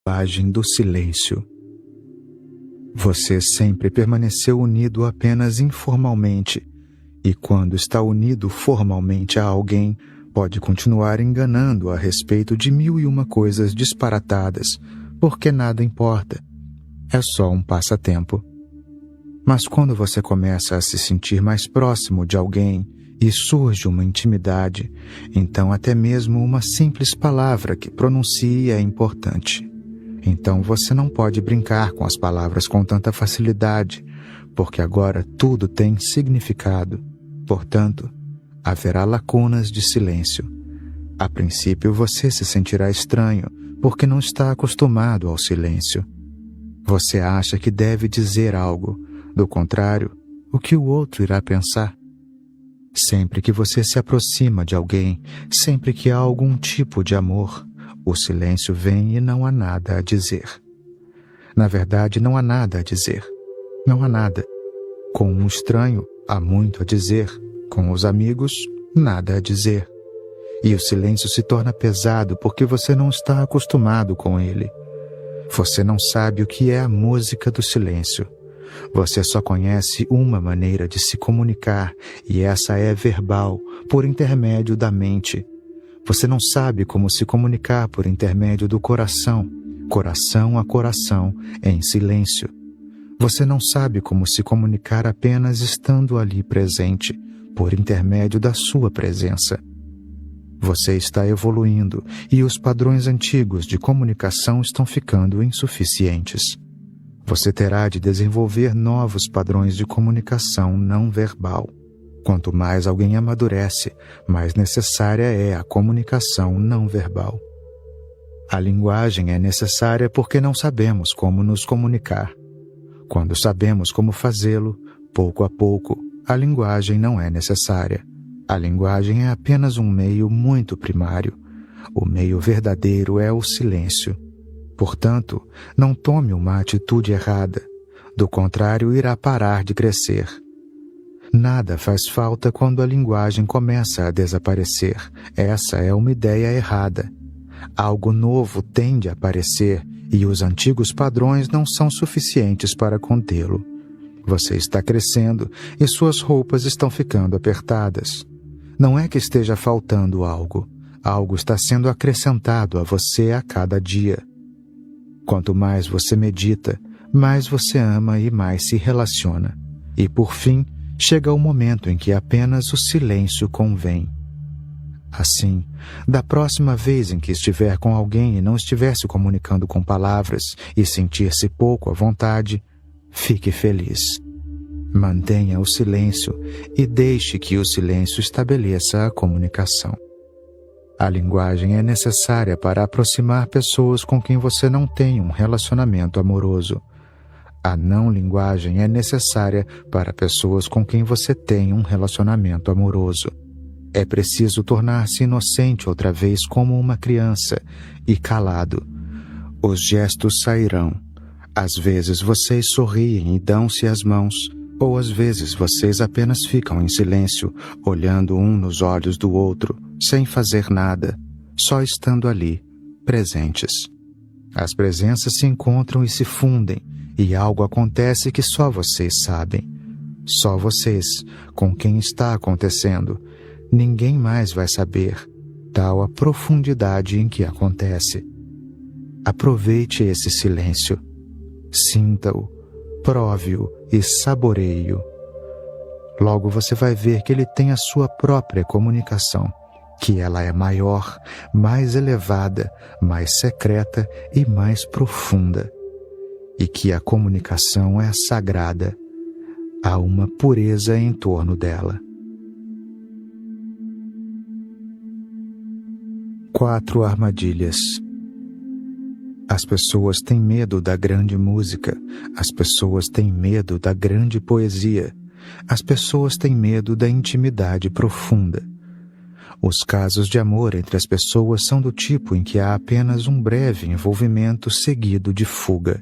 linguagem do silêncio. Você sempre permaneceu unido apenas informalmente, e quando está unido formalmente a alguém, pode continuar enganando a respeito de 1001 coisas disparatadas, porque nada importa. É só um passatempo. Mas quando você começa a se sentir mais próximo de alguém e surge uma intimidade, então até mesmo uma simples palavra que pronuncie é importante. Então você não pode brincar com as palavras com tanta facilidade, porque agora tudo tem significado. Portanto, haverá lacunas de silêncio. A princípio você se sentirá estranho, porque não está acostumado ao silêncio. Você acha que deve dizer algo, do contrário, o que o outro irá pensar? Sempre que você se aproxima de alguém, sempre que há algum tipo de amor, o silêncio vem e não há nada a dizer. Na verdade, não há nada a dizer. Não há nada. Com um estranho, há muito a dizer. Com os amigos, nada a dizer. E o silêncio se torna pesado porque você não está acostumado com ele. Você não sabe o que é a música do silêncio. Você só conhece uma maneira de se comunicar, e essa é verbal, por intermédio da mente. Você não sabe como se comunicar por intermédio do coração, coração a coração, em silêncio. Você não sabe como se comunicar apenas estando ali presente, por intermédio da sua presença. Você está evoluindo, e os padrões antigos de comunicação estão ficando insuficientes. Você terá de desenvolver novos padrões de comunicação não verbal. Quanto mais alguém amadurece, mais necessária é a comunicação não verbal. A linguagem é necessária porque não sabemos como nos comunicar. Quando sabemos como fazê-lo, pouco a pouco, a linguagem não é necessária. A linguagem é apenas um meio muito primário. O meio verdadeiro é o silêncio. Portanto, não tome uma atitude errada. Do contrário, irá parar de crescer. Nada faz falta quando a linguagem começa a desaparecer. Essa é uma ideia errada. Algo novo tende a aparecer e os antigos padrões não são suficientes para contê-lo. Você está crescendo e suas roupas estão ficando apertadas. Não é que esteja faltando algo. Algo está sendo acrescentado a você a cada dia. Quanto mais você medita, mais você ama e mais se relaciona. E por fim, chega o momento em que apenas o silêncio convém. Assim, da próxima vez em que estiver com alguém e não estiver se comunicando com palavras e sentir-se pouco à vontade, fique feliz. Mantenha o silêncio e deixe que o silêncio estabeleça a comunicação. A linguagem é necessária para aproximar pessoas com quem você não tem um relacionamento amoroso. A não-linguagem é necessária para pessoas com quem você tem um relacionamento amoroso. É preciso tornar-se inocente outra vez como uma criança e calado. Os gestos sairão. Às vezes vocês sorriem e dão-se as mãos, ou às vezes vocês apenas ficam em silêncio, olhando um nos olhos do outro, sem fazer nada, só estando ali, presentes. As presenças se encontram e se fundem, e algo acontece que só vocês sabem. Só vocês, com quem está acontecendo. Ninguém mais vai saber, tal a profundidade em que acontece. Aproveite esse silêncio. Sinta-o, prove-o e saboreie-o. Logo você vai ver que ele tem a sua própria comunicação, que ela é maior, mais elevada, mais secreta e mais profunda, e que a comunicação é sagrada. Há uma pureza em torno dela. 4 armadilhas. As pessoas têm medo da grande música, as pessoas têm medo da grande poesia, as pessoas têm medo da intimidade profunda. Os casos de amor entre as pessoas são do tipo em que há apenas um breve envolvimento seguido de fuga.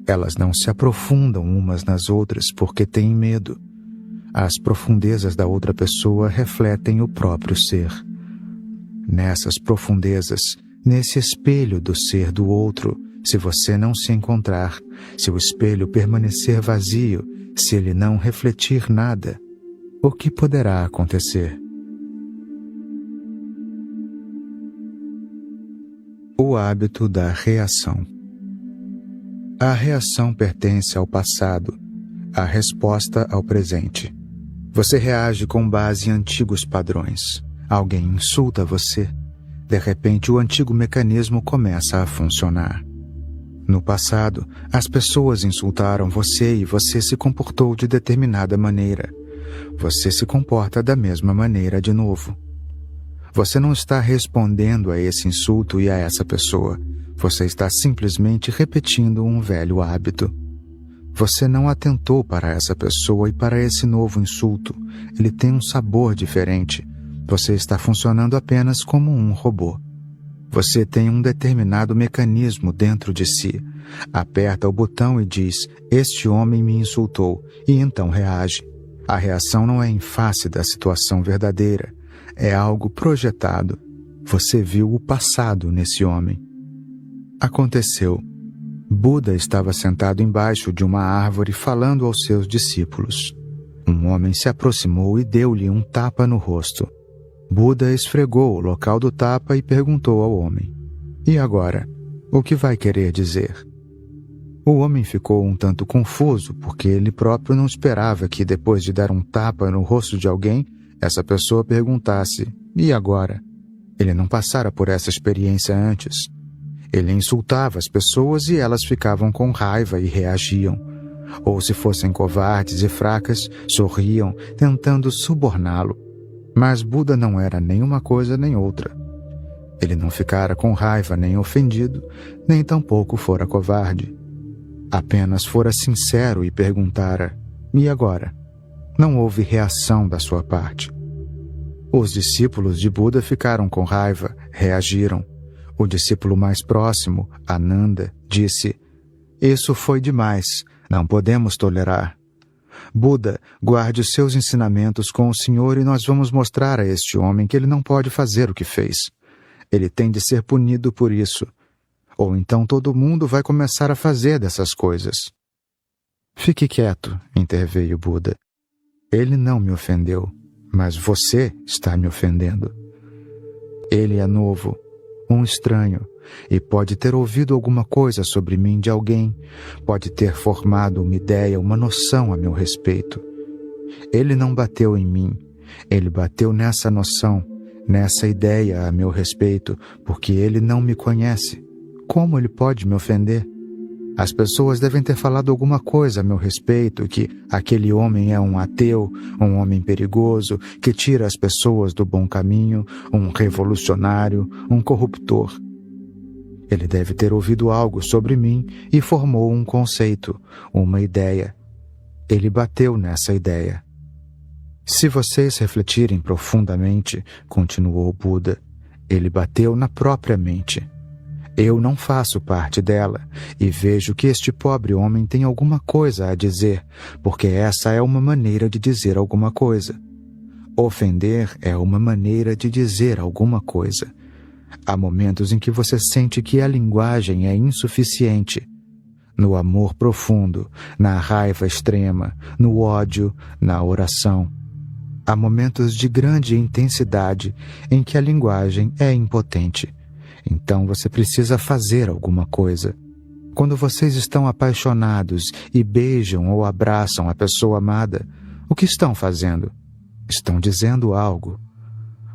Elas não se aprofundam umas nas outras porque têm medo. As profundezas da outra pessoa refletem o próprio ser. Nessas profundezas, nesse espelho do ser do outro, Se você não se encontrar, se o espelho permanecer vazio, se ele não refletir nada, o que poderá acontecer? O hábito da reação. A reação pertence ao passado, a resposta ao presente. Você reage com base em antigos padrões. Alguém insulta você. De repente, o antigo mecanismo começa a funcionar. No passado, as pessoas insultaram você e você se comportou de determinada maneira. Você se comporta da mesma maneira de novo. Você não está respondendo a esse insulto e a essa pessoa. Você está simplesmente repetindo um velho hábito. Você não atentou para essa pessoa e para esse novo insulto. Ele tem um sabor diferente. Você está funcionando apenas como um robô. Você tem um determinado mecanismo dentro de si. Aperta o botão e diz, este homem me insultou, e então reage. A reação não é em face da situação verdadeira. É algo projetado. Você viu o passado nesse homem. Aconteceu. Buda estava sentado embaixo de uma árvore falando aos seus discípulos. Um homem se aproximou e deu-lhe um tapa no rosto. Buda esfregou o local do tapa e perguntou ao homem, e agora, o que vai querer dizer? O homem ficou um tanto confuso, porque ele próprio não esperava que, depois de dar um tapa no rosto de alguém, essa pessoa perguntasse, e agora? Ele não passara por essa experiência antes. Ele insultava as pessoas e elas ficavam com raiva e reagiam. Ou se fossem covardes e fracas, sorriam, tentando suborná-lo. Mas Buda não era nem uma coisa nem outra. Ele não ficara com raiva nem ofendido, nem tampouco fora covarde. Apenas fora sincero e perguntara, e agora? Não houve reação da sua parte. Os discípulos de Buda ficaram com raiva, reagiram. O discípulo mais próximo, Ananda, disse, isso foi demais, não podemos tolerar. Buda, guarde os seus ensinamentos com o Senhor e nós vamos mostrar a este homem que ele não pode fazer o que fez. Ele tem de ser punido por isso. Ou então todo mundo vai começar a fazer dessas coisas. Fique quieto, interveio Buda. Ele não me ofendeu, mas você está me ofendendo. Ele é novo, um estranho, e pode ter ouvido alguma coisa sobre mim de alguém, pode ter formado uma ideia, uma noção a meu respeito. Ele não bateu em mim, ele bateu nessa noção, nessa ideia a meu respeito, porque ele não me conhece. Como ele pode me ofender? As pessoas devem ter falado alguma coisa a meu respeito, que aquele homem é um ateu, um homem perigoso, que tira as pessoas do bom caminho, um revolucionário, um corruptor. Ele deve ter ouvido algo sobre mim e formou um conceito, uma ideia. Ele bateu nessa ideia. Se vocês refletirem profundamente, continuou Buda, ele bateu na própria mente. Eu não faço parte dela, e vejo que este pobre homem tem alguma coisa a dizer, porque essa é uma maneira de dizer alguma coisa. Ofender é uma maneira de dizer alguma coisa. Há momentos em que você sente que a linguagem é insuficiente. No amor profundo, na raiva extrema, no ódio, na oração. Há momentos de grande intensidade em que a linguagem é impotente. Então você precisa fazer alguma coisa. Quando vocês estão apaixonados e beijam ou abraçam a pessoa amada, o que estão fazendo? Estão dizendo algo.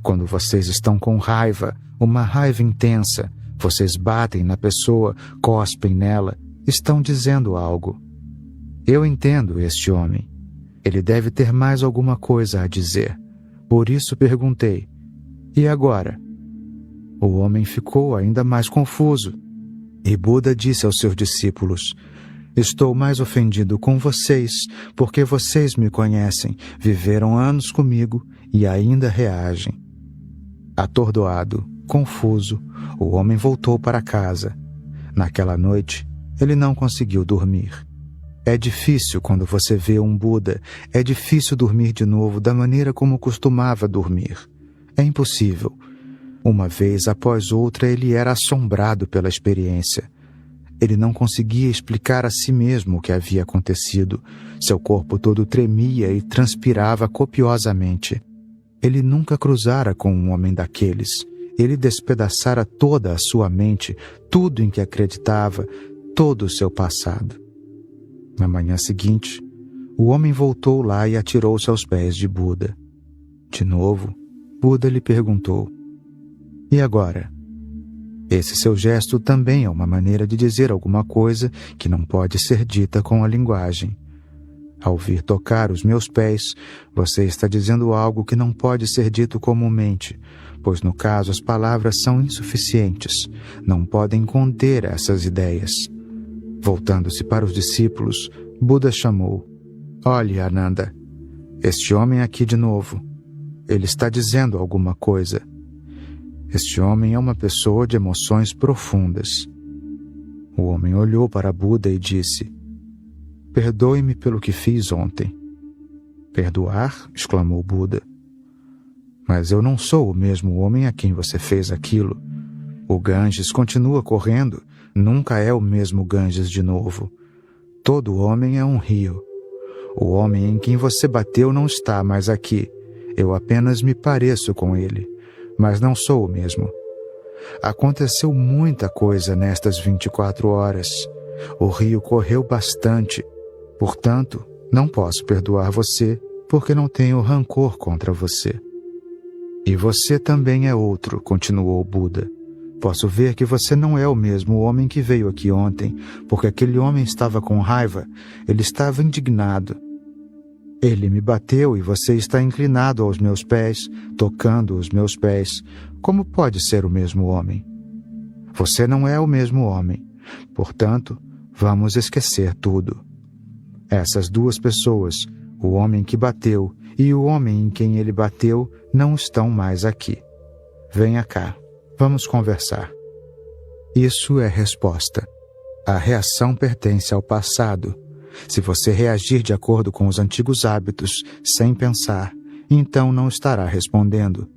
Quando vocês estão com raiva, uma raiva intensa, vocês batem na pessoa, cospem nela, estão dizendo algo. Eu entendo este homem. Ele deve ter mais alguma coisa a dizer. Por isso perguntei, e agora? O homem ficou ainda mais confuso. E Buda disse aos seus discípulos, estou mais ofendido com vocês, porque vocês me conhecem, viveram anos comigo e ainda reagem. Atordoado, confuso, o homem voltou para casa. Naquela noite, ele não conseguiu dormir. É difícil quando você vê um Buda, é difícil dormir de novo da maneira como costumava dormir. É impossível. Uma vez após outra ele era assombrado pela experiência. Ele não conseguia explicar a si mesmo o que havia acontecido. Seu corpo todo tremia e transpirava copiosamente. Ele nunca cruzara com um homem daqueles. Ele despedaçara toda a sua mente, tudo em que acreditava, todo o seu passado. Na manhã seguinte, o homem voltou lá e atirou-se aos pés de Buda. De novo, Buda lhe perguntou: "E agora?" Esse seu gesto também é uma maneira de dizer alguma coisa que não pode ser dita com a linguagem. Ao vir tocar os meus pés, você está dizendo algo que não pode ser dito comumente, pois no caso as palavras são insuficientes, não podem conter essas ideias. Voltando-se para os discípulos, Buda chamou: "Olhe, Ananda, este homem aqui de novo. Ele está dizendo alguma coisa. Este homem é uma pessoa de emoções profundas." O homem olhou para Buda e disse: "Perdoe-me pelo que fiz ontem." "Perdoar?" exclamou Buda. "Mas eu não sou o mesmo homem a quem você fez aquilo. O Ganges continua correndo, nunca é o mesmo Ganges de novo. Todo homem é um rio. O homem em quem você bateu não está mais aqui. Eu apenas me pareço com ele, mas não sou o mesmo. Aconteceu muita coisa nestas 24 horas. O rio correu bastante. Portanto, não posso perdoar você, porque não tenho rancor contra você." "E você também é outro", continuou Buda. "Posso ver que você não é o mesmo homem que veio aqui ontem, porque aquele homem estava com raiva, ele estava indignado. Ele me bateu e você está inclinado aos meus pés, tocando os meus pés. Como pode ser o mesmo homem? Você não é o mesmo homem. Portanto, vamos esquecer tudo. Essas duas pessoas, o homem que bateu e o homem em quem ele bateu, não estão mais aqui. Venha cá, vamos conversar." Isso é resposta. A reação pertence ao passado. Se você reagir de acordo com os antigos hábitos, sem pensar, então não estará respondendo.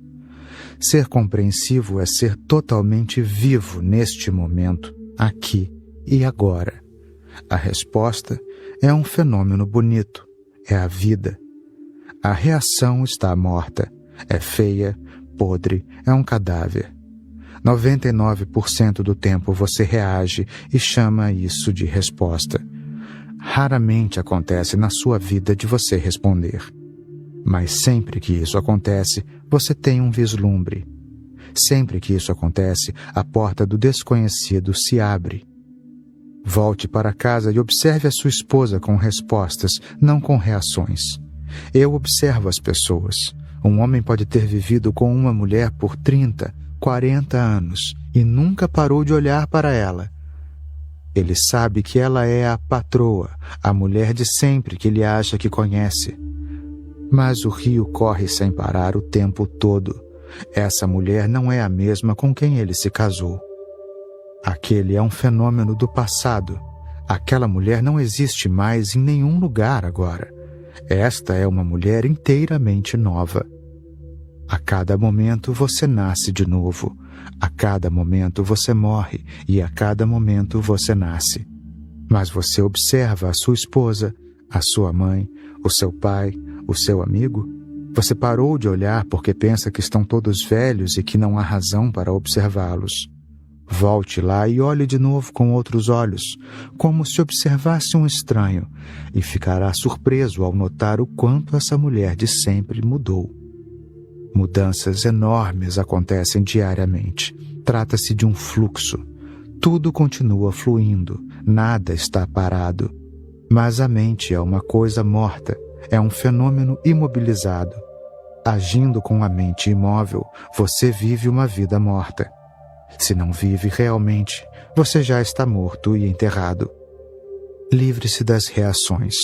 Ser compreensivo é ser totalmente vivo neste momento, aqui e agora. A resposta é um fenômeno bonito, é a vida. A reação está morta, é feia, podre, é um cadáver. 99% do tempo você reage e chama isso de resposta. Raramente acontece na sua vida de você responder. Mas sempre que isso acontece, você tem um vislumbre. Sempre que isso acontece, a porta do desconhecido se abre. Volte para casa e observe a sua esposa com respostas, não com reações. Eu observo as pessoas. Um homem pode ter vivido com uma mulher por 30, 40 anos e nunca parou de olhar para ela. Ele sabe que ela é a patroa, a mulher de sempre que ele acha que conhece. Mas o rio corre sem parar o tempo todo. Essa mulher não é a mesma com quem ele se casou. Aquele é um fenômeno do passado. Aquela mulher não existe mais em nenhum lugar agora. Esta é uma mulher inteiramente nova. A cada momento você nasce de novo. A cada momento você morre e a cada momento você nasce. Mas você observa a sua esposa, a sua mãe, o seu pai, o seu amigo? Você parou de olhar porque pensa que estão todos velhos e que não há razão para observá-los. Volte lá e olhe de novo com outros olhos, como se observasse um estranho, e ficará surpreso ao notar o quanto essa mulher de sempre mudou. Mudanças enormes acontecem diariamente. Trata-se de um fluxo. Tudo continua fluindo, nada está parado. Mas a mente é uma coisa morta, é um fenômeno imobilizado. Agindo com a mente imóvel, você vive uma vida morta. Se não vive realmente, você já está morto e enterrado. Livre-se das reações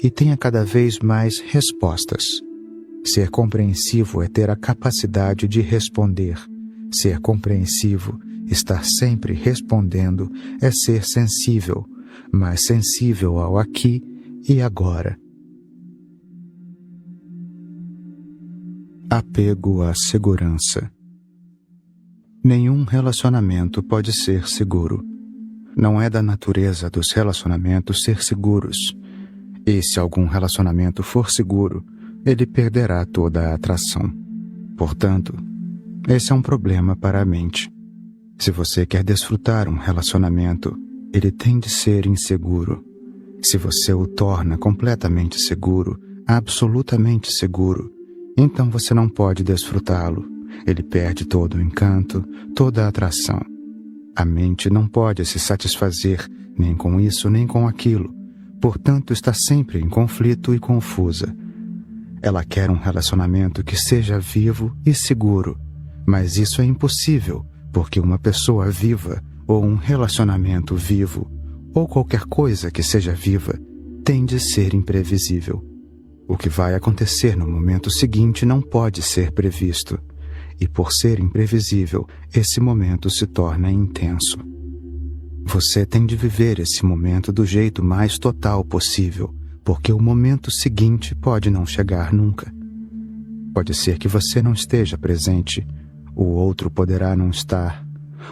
e tenha cada vez mais respostas. Ser compreensivo é ter a capacidade de responder. Ser compreensivo, estar sempre respondendo, é ser sensível, mas sensível ao aqui e agora. Apego à segurança. Nenhum relacionamento pode ser seguro. Não é da natureza dos relacionamentos ser seguros. E se algum relacionamento for seguro, ele perderá toda a atração. Portanto, esse é um problema para a mente. Se você quer desfrutar um relacionamento, ele tem de ser inseguro. Se você o torna completamente seguro, absolutamente seguro, então você não pode desfrutá-lo. Ele perde todo o encanto, toda a atração. A mente não pode se satisfazer nem com isso nem com aquilo, portanto está sempre em conflito e confusa. Ela quer um relacionamento que seja vivo e seguro, mas isso é impossível, porque uma pessoa viva, ou um relacionamento vivo, ou qualquer coisa que seja viva, tem de ser imprevisível. O que vai acontecer no momento seguinte não pode ser previsto, e por ser imprevisível, esse momento se torna intenso. Você tem de viver esse momento do jeito mais total possível, porque o momento seguinte pode não chegar nunca. Pode ser que você não esteja presente, o outro poderá não estar,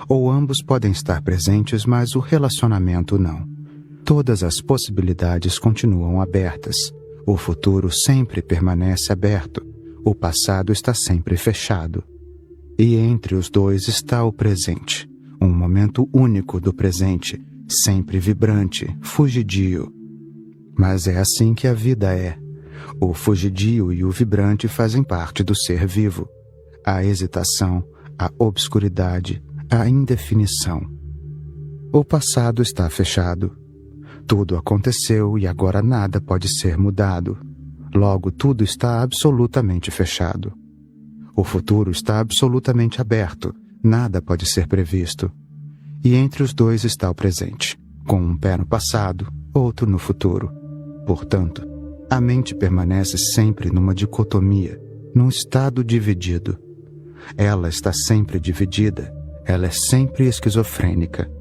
ou ambos podem estar presentes, mas o relacionamento não. Todas as possibilidades continuam abertas. O futuro sempre permanece aberto. O passado está sempre fechado. E entre os dois está o presente, um momento único do presente, sempre vibrante, fugidio. Mas é assim que a vida é. O fugidio e o vibrante fazem parte do ser vivo. A hesitação, a obscuridade, a indefinição. O passado está fechado. Tudo aconteceu e agora nada pode ser mudado. Logo, tudo está absolutamente fechado. O futuro está absolutamente aberto. Nada pode ser previsto. E entre os dois está o presente, com um pé no passado, outro no futuro. Portanto, a mente permanece sempre numa dicotomia, num estado dividido. Ela está sempre dividida, ela é sempre esquizofrênica.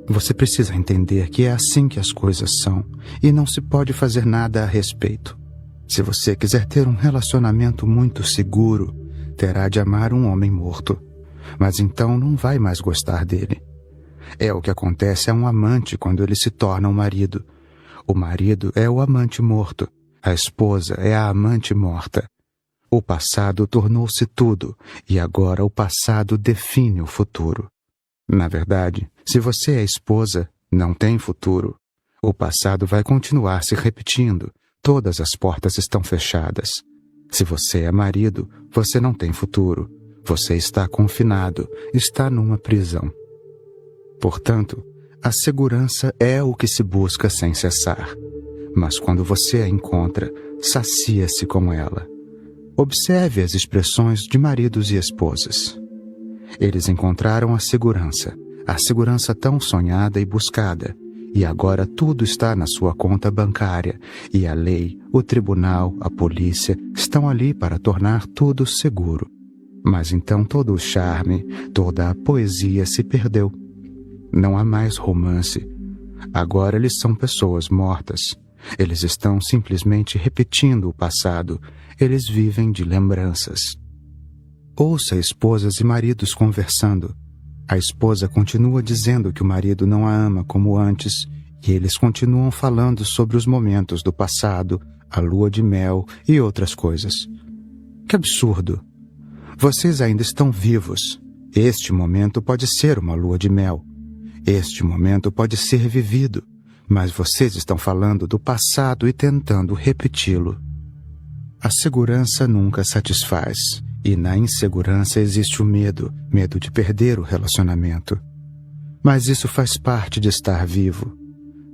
Você precisa entender que é assim que as coisas são e não se pode fazer nada a respeito. Se você quiser ter um relacionamento muito seguro, terá de amar um homem morto, mas então não vai mais gostar dele. É o que acontece a um amante quando ele se torna um marido. O marido é o amante morto, a esposa é a amante morta. O passado tornou-se tudo, e agora o passado define o futuro. Na verdade, se você é esposa, não tem futuro. O passado vai continuar se repetindo, todas as portas estão fechadas. Se você é marido, você não tem futuro. Você está confinado, está numa prisão. Portanto, a segurança é o que se busca sem cessar. Mas quando você a encontra, sacia-se com ela. Observe as expressões de maridos e esposas. Eles encontraram a segurança tão sonhada e buscada, e agora tudo está na sua conta bancária, e a lei, o tribunal, a polícia estão ali para tornar tudo seguro. Mas então todo o charme, toda a poesia se perdeu. Não há mais romance. Agora eles são pessoas mortas. Eles estão simplesmente repetindo o passado. Eles vivem de lembranças. Ouça esposas e maridos conversando. A esposa continua dizendo que o marido não a ama como antes, e eles continuam falando sobre os momentos do passado, a lua de mel e outras coisas. Que absurdo! Vocês ainda estão vivos. Este momento pode ser uma lua de mel. Este momento pode ser vivido, mas vocês estão falando do passado e tentando repeti-lo. A segurança nunca satisfaz, e na insegurança existe o medo de perder o relacionamento. Mas isso faz parte de estar vivo.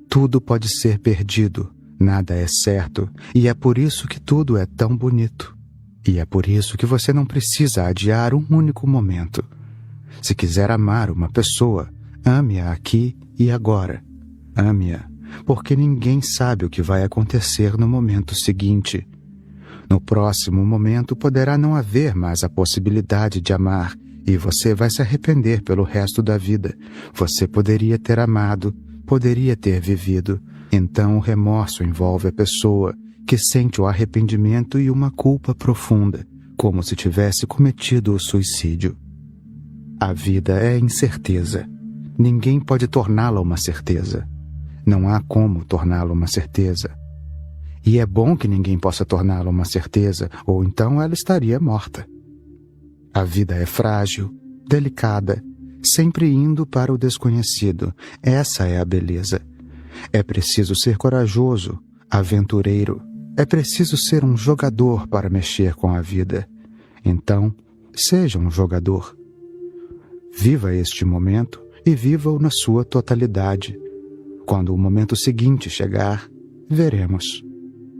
Tudo pode ser perdido, nada é certo, e é por isso que tudo é tão bonito. E é por isso que você não precisa adiar um único momento. Se quiser amar uma pessoa, ame-a aqui e agora. Ame-a, porque ninguém sabe o que vai acontecer no momento seguinte. No próximo momento poderá não haver mais a possibilidade de amar, e você vai se arrepender pelo resto da vida. Você poderia ter amado, poderia ter vivido. Então o remorso envolve a pessoa, que sente o arrependimento e uma culpa profunda, como se tivesse cometido o suicídio. A vida é incerteza. Ninguém pode torná-la uma certeza. Não há como torná-la uma certeza. E é bom que ninguém possa torná-la uma certeza, ou então ela estaria morta. A vida é frágil, delicada, sempre indo para o desconhecido. Essa é a beleza. É preciso ser corajoso, aventureiro. É preciso ser um jogador para mexer com a vida. Então, seja um jogador. Viva este momento e viva-o na sua totalidade. Quando o momento seguinte chegar, veremos.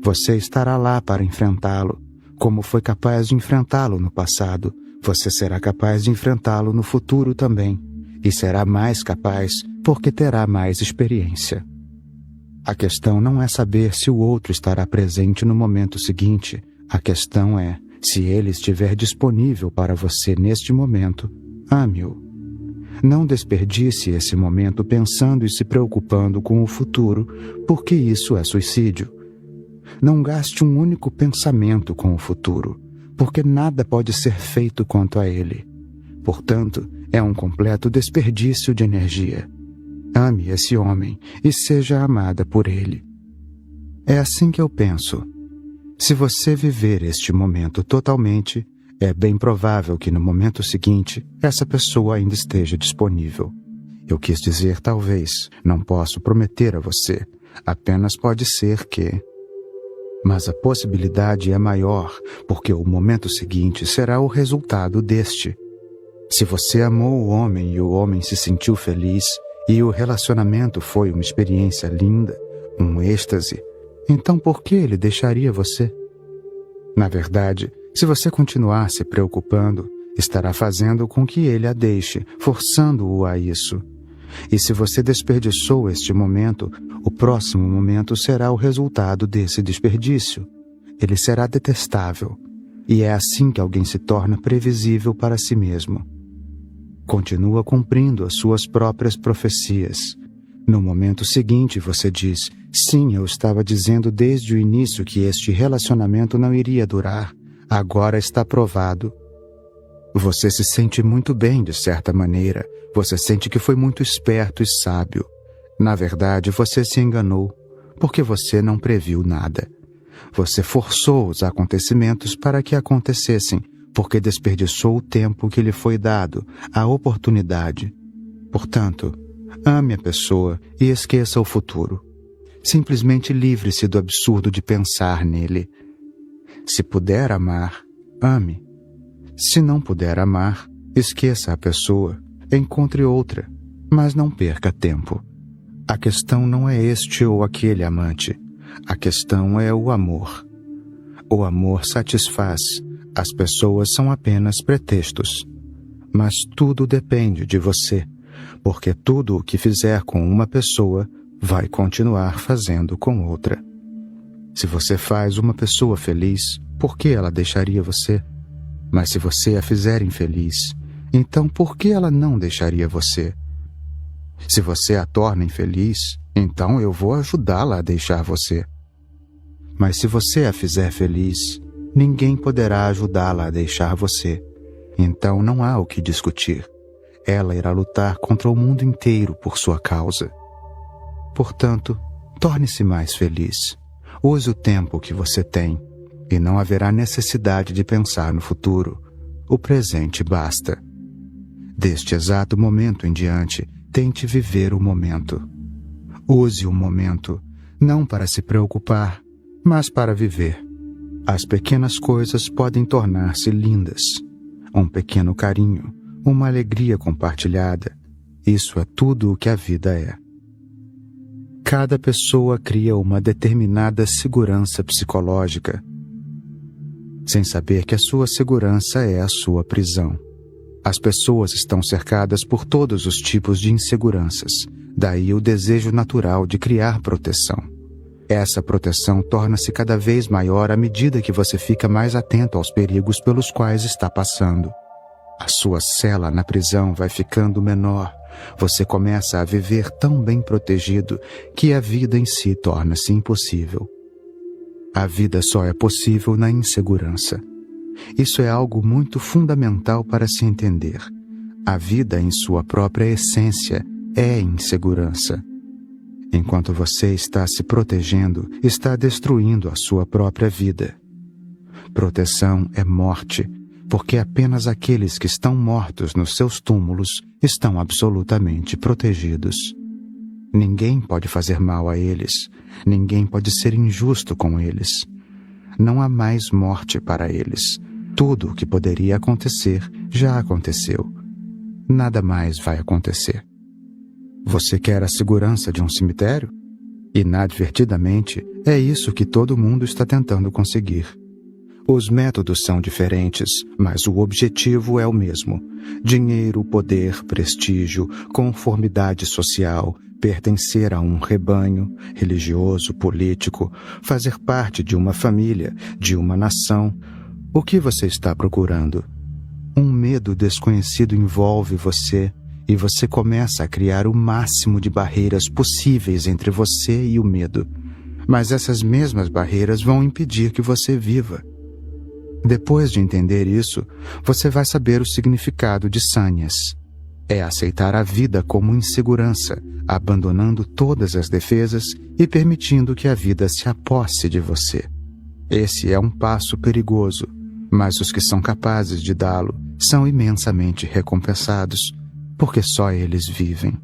Você estará lá para enfrentá-lo. Como foi capaz de enfrentá-lo no passado, você será capaz de enfrentá-lo no futuro também. E será mais capaz porque terá mais experiência. A questão não é saber se o outro estará presente no momento seguinte. A questão é, se ele estiver disponível para você neste momento, ame-o. Não desperdice esse momento pensando e se preocupando com o futuro, porque isso é suicídio. Não gaste um único pensamento com o futuro, porque nada pode ser feito quanto a ele. Portanto, é um completo desperdício de energia. Ame esse homem e seja amada por ele. É assim que eu penso. Se você viver este momento totalmente, é bem provável que no momento seguinte, essa pessoa ainda esteja disponível. Eu quis dizer talvez, não posso prometer a você, apenas pode ser que... Mas a possibilidade é maior, porque o momento seguinte será o resultado deste. Se você amou o homem e o homem se sentiu feliz, e o relacionamento foi uma experiência linda, um êxtase, então por que ele deixaria você? Na verdade, se você continuar se preocupando, estará fazendo com que ele a deixe, forçando-o a isso. E se você desperdiçou este momento, o próximo momento será o resultado desse desperdício. Ele será detestável. E é assim que alguém se torna previsível para si mesmo. Continua cumprindo as suas próprias profecias. No momento seguinte você diz, sim, eu estava dizendo desde o início que este relacionamento não iria durar. Agora está provado. Você se sente muito bem de certa maneira. Você sente que foi muito esperto e sábio. Na verdade, você se enganou, porque você não previu nada. Você forçou os acontecimentos para que acontecessem, porque desperdiçou o tempo que lhe foi dado, a oportunidade. Portanto, ame a pessoa e esqueça o futuro. Simplesmente livre-se do absurdo de pensar nele. Se puder amar, ame. Se não puder amar, esqueça a pessoa, encontre outra, mas não perca tempo. A questão não é este ou aquele amante. A questão é o amor. O amor satisfaz. As pessoas são apenas pretextos. Mas tudo depende de você, porque tudo o que fizer com uma pessoa vai continuar fazendo com outra. Se você faz uma pessoa feliz, por que ela deixaria você? Mas se você a fizer infeliz, então por que ela não deixaria você? Se você a torna infeliz, então eu vou ajudá-la a deixar você. Mas se você a fizer feliz, ninguém poderá ajudá-la a deixar você. Então não há o que discutir. Ela irá lutar contra o mundo inteiro por sua causa. Portanto, torne-se mais feliz. Use o tempo que você tem, e não haverá necessidade de pensar no futuro. O presente basta. Deste exato momento em diante, tente viver o momento. Use o momento, não para se preocupar, mas para viver. As pequenas coisas podem tornar-se lindas. Um pequeno carinho, uma alegria compartilhada. Isso é tudo o que a vida é. Cada pessoa cria uma determinada segurança psicológica, sem saber que a sua segurança é a sua prisão. As pessoas estão cercadas por todos os tipos de inseguranças, daí o desejo natural de criar proteção. Essa proteção torna-se cada vez maior à medida que você fica mais atento aos perigos pelos quais está passando. A sua cela na prisão vai ficando menor. Você começa a viver tão bem protegido que a vida em si torna-se impossível. A vida só é possível na insegurança. Isso é algo muito fundamental para se entender. A vida, em sua própria essência, é insegurança. Enquanto você está se protegendo, está destruindo a sua própria vida. Proteção é morte, porque apenas aqueles que estão mortos nos seus túmulos estão absolutamente protegidos. Ninguém pode fazer mal a eles, ninguém pode ser injusto com eles. Não há mais morte para eles. Tudo o que poderia acontecer já aconteceu. Nada mais vai acontecer. Você quer a segurança de um cemitério? Inadvertidamente, é isso que todo mundo está tentando conseguir. Os métodos são diferentes, mas o objetivo é o mesmo. Dinheiro, poder, prestígio, conformidade social, pertencer a um rebanho religioso, político, fazer parte de uma família, de uma nação. O que você está procurando? Um medo desconhecido envolve você e você começa a criar o máximo de barreiras possíveis entre você e o medo. Mas essas mesmas barreiras vão impedir que você viva. Depois de entender isso, você vai saber o significado de sannyas. É aceitar a vida como insegurança, abandonando todas as defesas e permitindo que a vida se aposse de você. Esse é um passo perigoso, mas os que são capazes de dá-lo são imensamente recompensados, porque só eles vivem.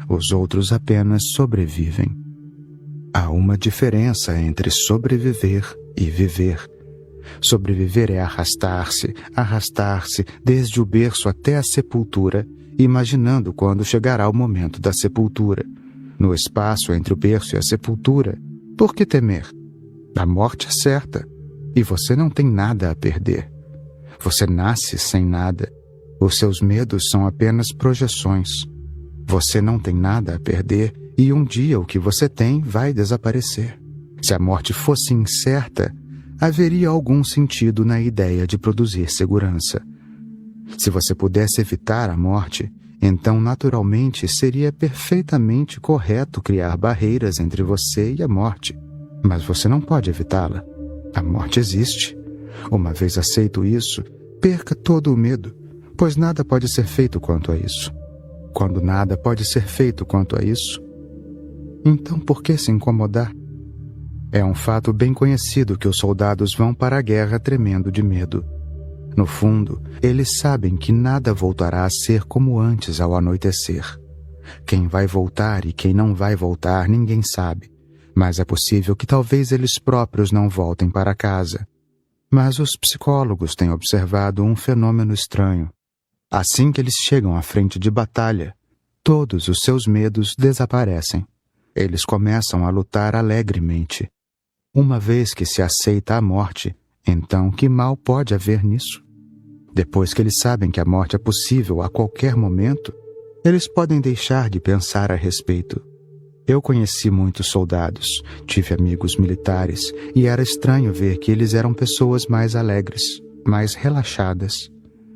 Os outros apenas sobrevivem. Há uma diferença entre sobreviver e viver. Sobreviver é arrastar-se desde o berço até a sepultura, imaginando quando chegará o momento da sepultura. No espaço entre o berço e a sepultura, por que temer? A morte é certa, e você não tem nada a perder. Você nasce sem nada. Os seus medos são apenas projeções. Você não tem nada a perder, e um dia o que você tem vai desaparecer. Se a morte fosse incerta, haveria algum sentido na ideia de produzir segurança. Se você pudesse evitar a morte, então naturalmente seria perfeitamente correto criar barreiras entre você e a morte. Mas você não pode evitá-la. A morte existe. Uma vez aceito isso, perca todo o medo, pois nada pode ser feito quanto a isso. Quando nada pode ser feito quanto a isso, então por que se incomodar? É um fato bem conhecido que os soldados vão para a guerra tremendo de medo. No fundo, eles sabem que nada voltará a ser como antes ao anoitecer. Quem vai voltar e quem não vai voltar, ninguém sabe. Mas é possível que talvez eles próprios não voltem para casa. Mas os psicólogos têm observado um fenômeno estranho. Assim que eles chegam à frente de batalha, todos os seus medos desaparecem. Eles começam a lutar alegremente. Uma vez que se aceita a morte, então que mal pode haver nisso? Depois que eles sabem que a morte é possível a qualquer momento, eles podem deixar de pensar a respeito. Eu conheci muitos soldados, tive amigos militares, e era estranho ver que eles eram pessoas mais alegres, mais relaxadas.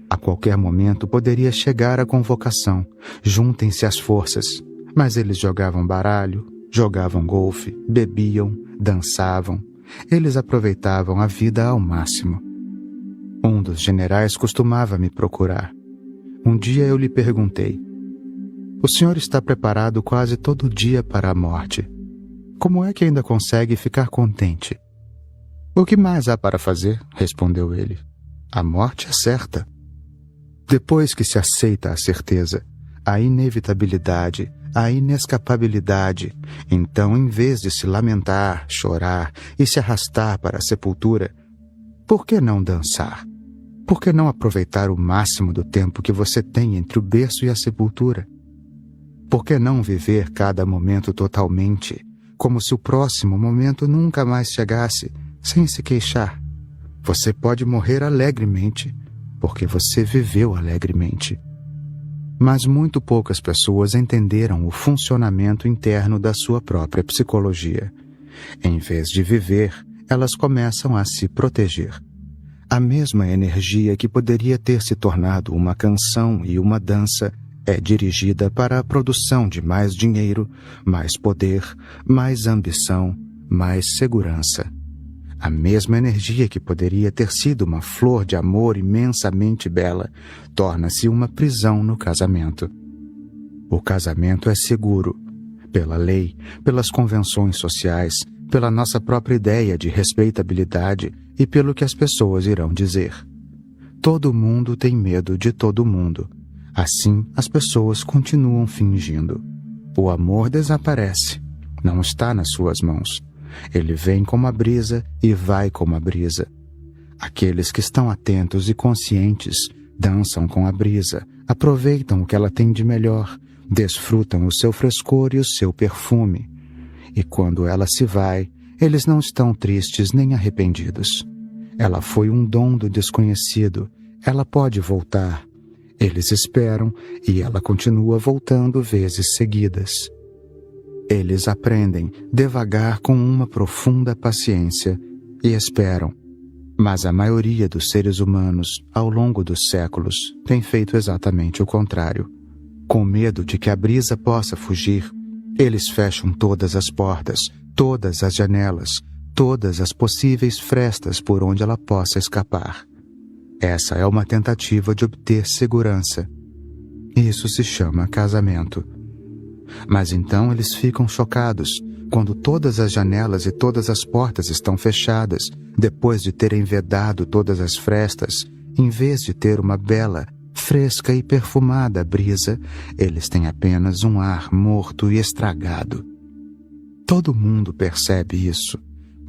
A qualquer momento poderia chegar a convocação, juntem-se as forças, mas eles jogavam baralho, jogavam golfe, bebiam, dançavam. Eles aproveitavam a vida ao máximo. Um dos generais costumava me procurar. Um dia eu lhe perguntei: "O senhor está preparado quase todo dia para a morte. Como é que ainda consegue ficar contente?" "O que mais há para fazer?" respondeu ele. "A morte é certa." Depois que se aceita a certeza, a inevitabilidade, a inescapabilidade, então, em vez de se lamentar, chorar e se arrastar para a sepultura, por que não dançar? Por que não aproveitar o máximo do tempo que você tem entre o berço e a sepultura? Por que não viver cada momento totalmente, como se o próximo momento nunca mais chegasse, sem se queixar? Você pode morrer alegremente, porque você viveu alegremente. Mas muito poucas pessoas entenderam o funcionamento interno da sua própria psicologia. Em vez de viver, elas começam a se proteger. A mesma energia que poderia ter se tornado uma canção e uma dança é dirigida para a produção de mais dinheiro, mais poder, mais ambição, mais segurança. A mesma energia que poderia ter sido uma flor de amor imensamente bela torna-se uma prisão no casamento. O casamento é seguro, pela lei, pelas convenções sociais, pela nossa própria ideia de respeitabilidade e pelo que as pessoas irão dizer. Todo mundo tem medo de todo mundo. Assim, as pessoas continuam fingindo. O amor desaparece. Não está nas suas mãos. Ele vem como a brisa e vai como a brisa. Aqueles que estão atentos e conscientes dançam com a brisa, aproveitam o que ela tem de melhor, desfrutam o seu frescor e o seu perfume. E quando ela se vai, eles não estão tristes nem arrependidos. Ela foi um dom do desconhecido. Ela pode voltar. Eles esperam e ela continua voltando vezes seguidas. Eles aprendem devagar com uma profunda paciência e esperam. Mas a maioria dos seres humanos, ao longo dos séculos, tem feito exatamente o contrário. Com medo de que a brisa possa fugir, eles fecham todas as portas, todas as janelas, todas as possíveis frestas por onde ela possa escapar. Essa é uma tentativa de obter segurança. Isso se chama casamento. Mas então eles ficam chocados quando todas as janelas e todas as portas estão fechadas, depois de terem vedado todas as frestas. Em vez de ter uma bela, fresca e perfumada brisa, eles têm apenas um ar morto e estragado. Todo mundo percebe isso,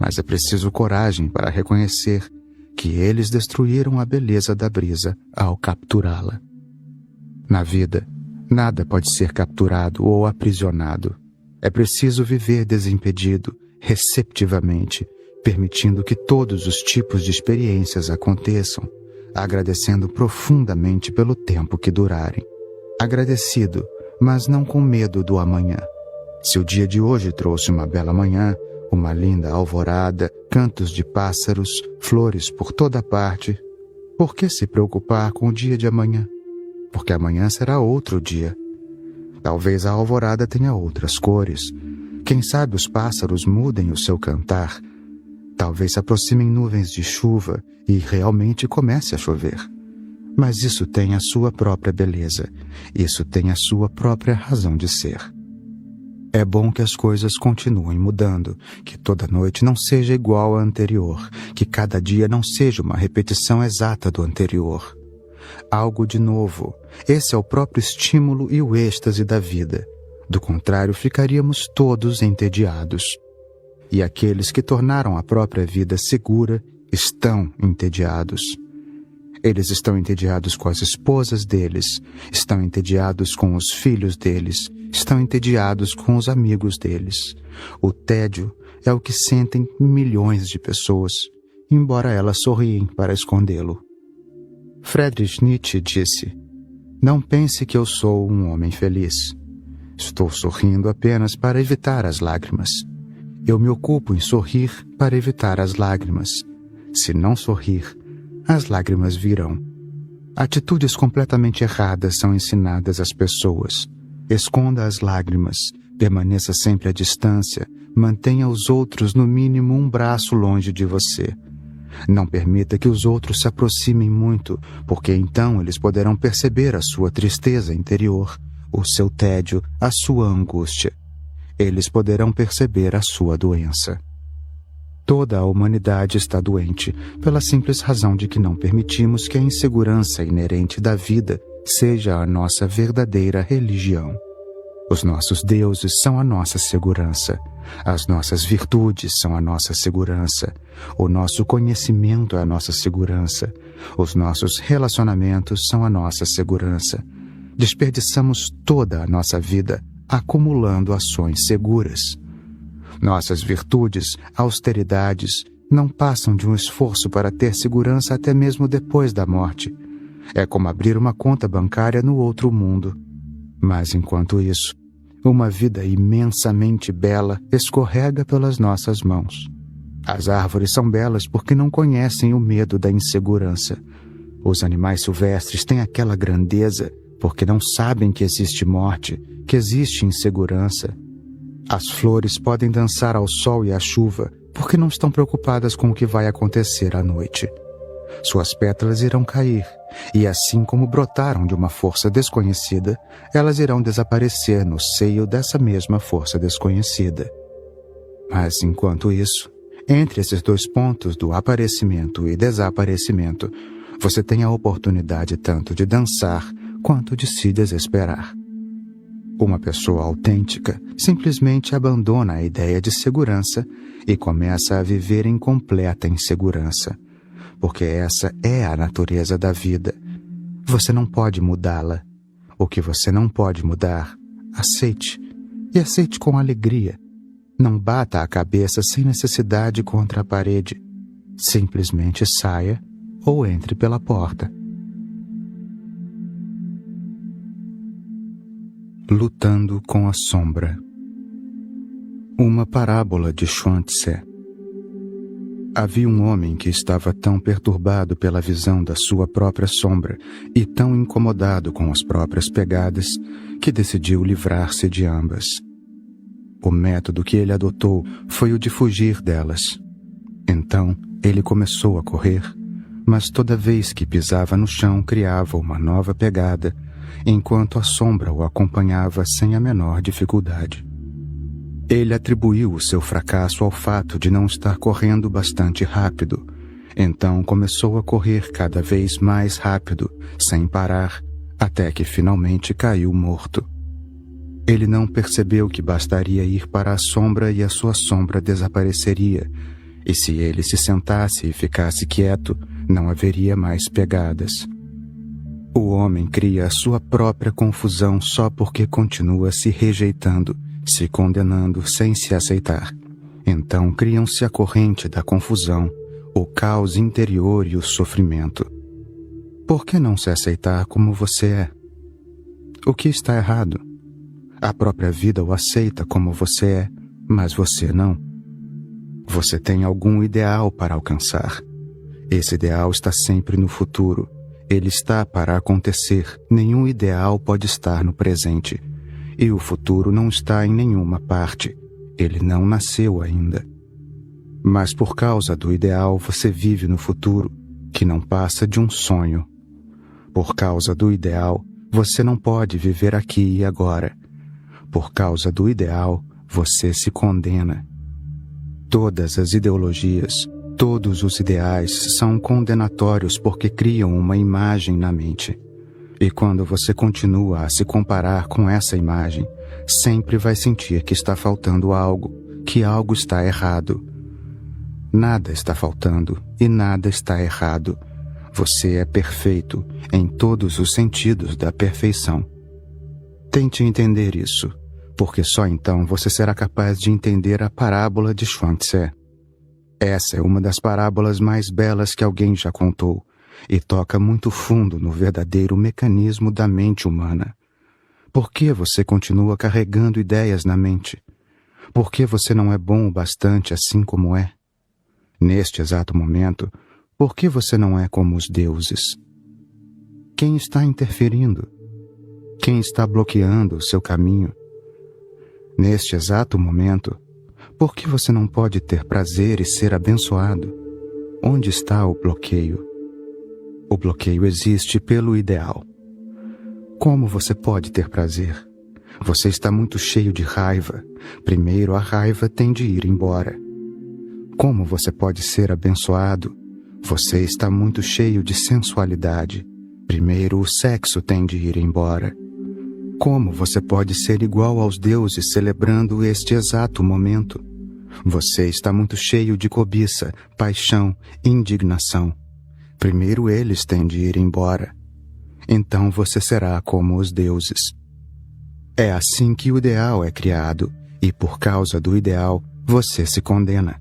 mas é preciso coragem para reconhecer que eles destruíram a beleza da brisa ao capturá-la. Na vida, nada pode ser capturado ou aprisionado. É preciso viver desimpedido, receptivamente, permitindo que todos os tipos de experiências aconteçam, agradecendo profundamente pelo tempo que durarem. Agradecido, mas não com medo do amanhã. Se o dia de hoje trouxe uma bela manhã, uma linda alvorada, cantos de pássaros, flores por toda parte, por que se preocupar com o dia de amanhã? Porque amanhã será outro dia. Talvez a alvorada tenha outras cores. Quem sabe os pássaros mudem o seu cantar. Talvez se aproximem nuvens de chuva e realmente comece a chover. Mas isso tem a sua própria beleza. Isso tem a sua própria razão de ser. É bom que as coisas continuem mudando, que toda noite não seja igual à anterior, que cada dia não seja uma repetição exata do anterior. Algo de novo. Esse é o próprio estímulo e o êxtase da vida. Do contrário, ficaríamos todos entediados. E aqueles que tornaram a própria vida segura estão entediados. Eles estão entediados com as esposas deles, estão entediados com os filhos deles, estão entediados com os amigos deles. O tédio é o que sentem milhões de pessoas, embora elas sorriem para escondê-lo. Friedrich Nietzsche disse: "Não pense que eu sou um homem feliz. Estou sorrindo apenas para evitar as lágrimas. Eu me ocupo em sorrir para evitar as lágrimas. Se não sorrir, as lágrimas virão." Atitudes completamente erradas são ensinadas às pessoas. Esconda as lágrimas, permaneça sempre à distância, mantenha os outros no mínimo um braço longe de você. Não permita que os outros se aproximem muito, porque então eles poderão perceber a sua tristeza interior, o seu tédio, a sua angústia. Eles poderão perceber a sua doença. Toda a humanidade está doente, pela simples razão de que não permitimos que a insegurança inerente da vida seja a nossa verdadeira religião. Os nossos deuses são a nossa segurança. As nossas virtudes são a nossa segurança. O nosso conhecimento é a nossa segurança. Os nossos relacionamentos são a nossa segurança. Desperdiçamos toda a nossa vida acumulando ações seguras. Nossas virtudes, austeridades, não passam de um esforço para ter segurança até mesmo depois da morte. É como abrir uma conta bancária no outro mundo. Mas enquanto isso, uma vida imensamente bela escorrega pelas nossas mãos. As árvores são belas porque não conhecem o medo da insegurança. Os animais silvestres têm aquela grandeza porque não sabem que existe morte, que existe insegurança. As flores podem dançar ao sol e à chuva porque não estão preocupadas com o que vai acontecer à noite. Suas pétalas irão cair, e assim como brotaram de uma força desconhecida, elas irão desaparecer no seio dessa mesma força desconhecida. Mas, enquanto isso, entre esses dois pontos do aparecimento e desaparecimento, você tem a oportunidade tanto de dançar quanto de se desesperar. Uma pessoa autêntica simplesmente abandona a ideia de segurança e começa a viver em completa insegurança, porque essa é a natureza da vida. Você não pode mudá-la. O que você não pode mudar, aceite, e aceite com alegria. Não bata a cabeça sem necessidade contra a parede. Simplesmente saia ou entre pela porta. Lutando com a sombra. Uma parábola de Chuang Tse. Havia um homem que estava tão perturbado pela visão da sua própria sombra e tão incomodado com as próprias pegadas que decidiu livrar-se de ambas. O método que ele adotou foi o de fugir delas. Então, ele começou a correr, mas toda vez que pisava no chão criava uma nova pegada, enquanto a sombra o acompanhava sem a menor dificuldade. Ele atribuiu o seu fracasso ao fato de não estar correndo bastante rápido, então começou a correr cada vez mais rápido, sem parar, até que finalmente caiu morto. Ele não percebeu que bastaria ir para a sombra e a sua sombra desapareceria, e se ele se sentasse e ficasse quieto, não haveria mais pegadas. O homem cria a sua própria confusão só porque continua se rejeitando, se condenando sem se aceitar. Então criam-se a corrente da confusão, o caos interior e o sofrimento. Por que não se aceitar como você é? O que está errado? A própria vida o aceita como você é, mas você não. Você tem algum ideal para alcançar. Esse ideal está sempre no futuro. Ele está para acontecer. Nenhum ideal pode estar no presente. E o futuro não está em nenhuma parte. Ele não nasceu ainda. Mas por causa do ideal, você vive no futuro, que não passa de um sonho. Por causa do ideal, você não pode viver aqui e agora. Por causa do ideal, você se condena. Todas as ideologias, todos os ideais são condenatórios porque criam uma imagem na mente. E quando você continua a se comparar com essa imagem, sempre vai sentir que está faltando algo, que algo está errado. Nada está faltando e nada está errado. Você é perfeito em todos os sentidos da perfeição. Tente entender isso, porque só então você será capaz de entender a parábola de Chuang Tse. Essa é uma das parábolas mais belas que alguém já contou e toca muito fundo no verdadeiro mecanismo da mente humana. Por que você continua carregando ideias na mente? Por que você não é bom o bastante assim como é? Neste exato momento, por que você não é como os deuses? Quem está interferindo? Quem está bloqueando o seu caminho? Neste exato momento, por que você não pode ter prazer e ser abençoado? Onde está o bloqueio? O bloqueio existe pelo ideal. Como você pode ter prazer? Você está muito cheio de raiva. Primeiro a raiva tem de ir embora. Como você pode ser abençoado? Você está muito cheio de sensualidade. Primeiro o sexo tem de ir embora. Como você pode ser igual aos deuses celebrando este exato momento? Você está muito cheio de cobiça, paixão, indignação. Primeiro eles têm de ir embora. Então você será como os deuses. É assim que o ideal é criado, e por causa do ideal, você se condena.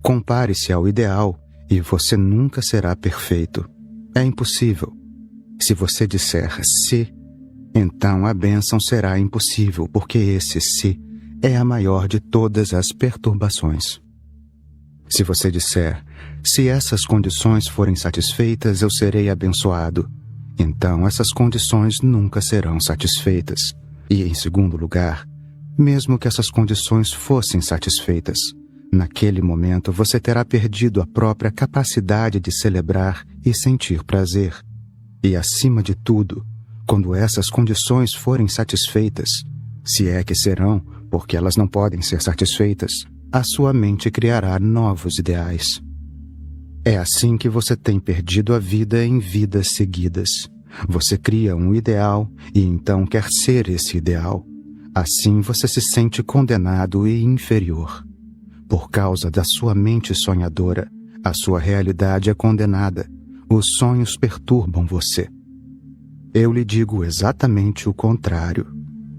Compare-se ao ideal, e você nunca será perfeito. É impossível. Se você disser se, então a bênção será impossível, porque esse se é a maior de todas as perturbações. Se você disser, se essas condições forem satisfeitas, eu serei abençoado, então essas condições nunca serão satisfeitas. E, em segundo lugar, mesmo que essas condições fossem satisfeitas, Naquele momento você terá perdido a própria capacidade de celebrar e sentir prazer. E acima de tudo, quando essas condições forem satisfeitas, se é que serão, porque elas não podem ser satisfeitas, a sua mente criará novos ideais. É assim que você tem perdido a vida em vidas seguidas. Você cria um ideal e então quer ser esse ideal. Assim você se sente condenado e inferior. Por causa da sua mente sonhadora, a sua realidade é condenada. Os sonhos perturbam você. Eu lhe digo exatamente o contrário.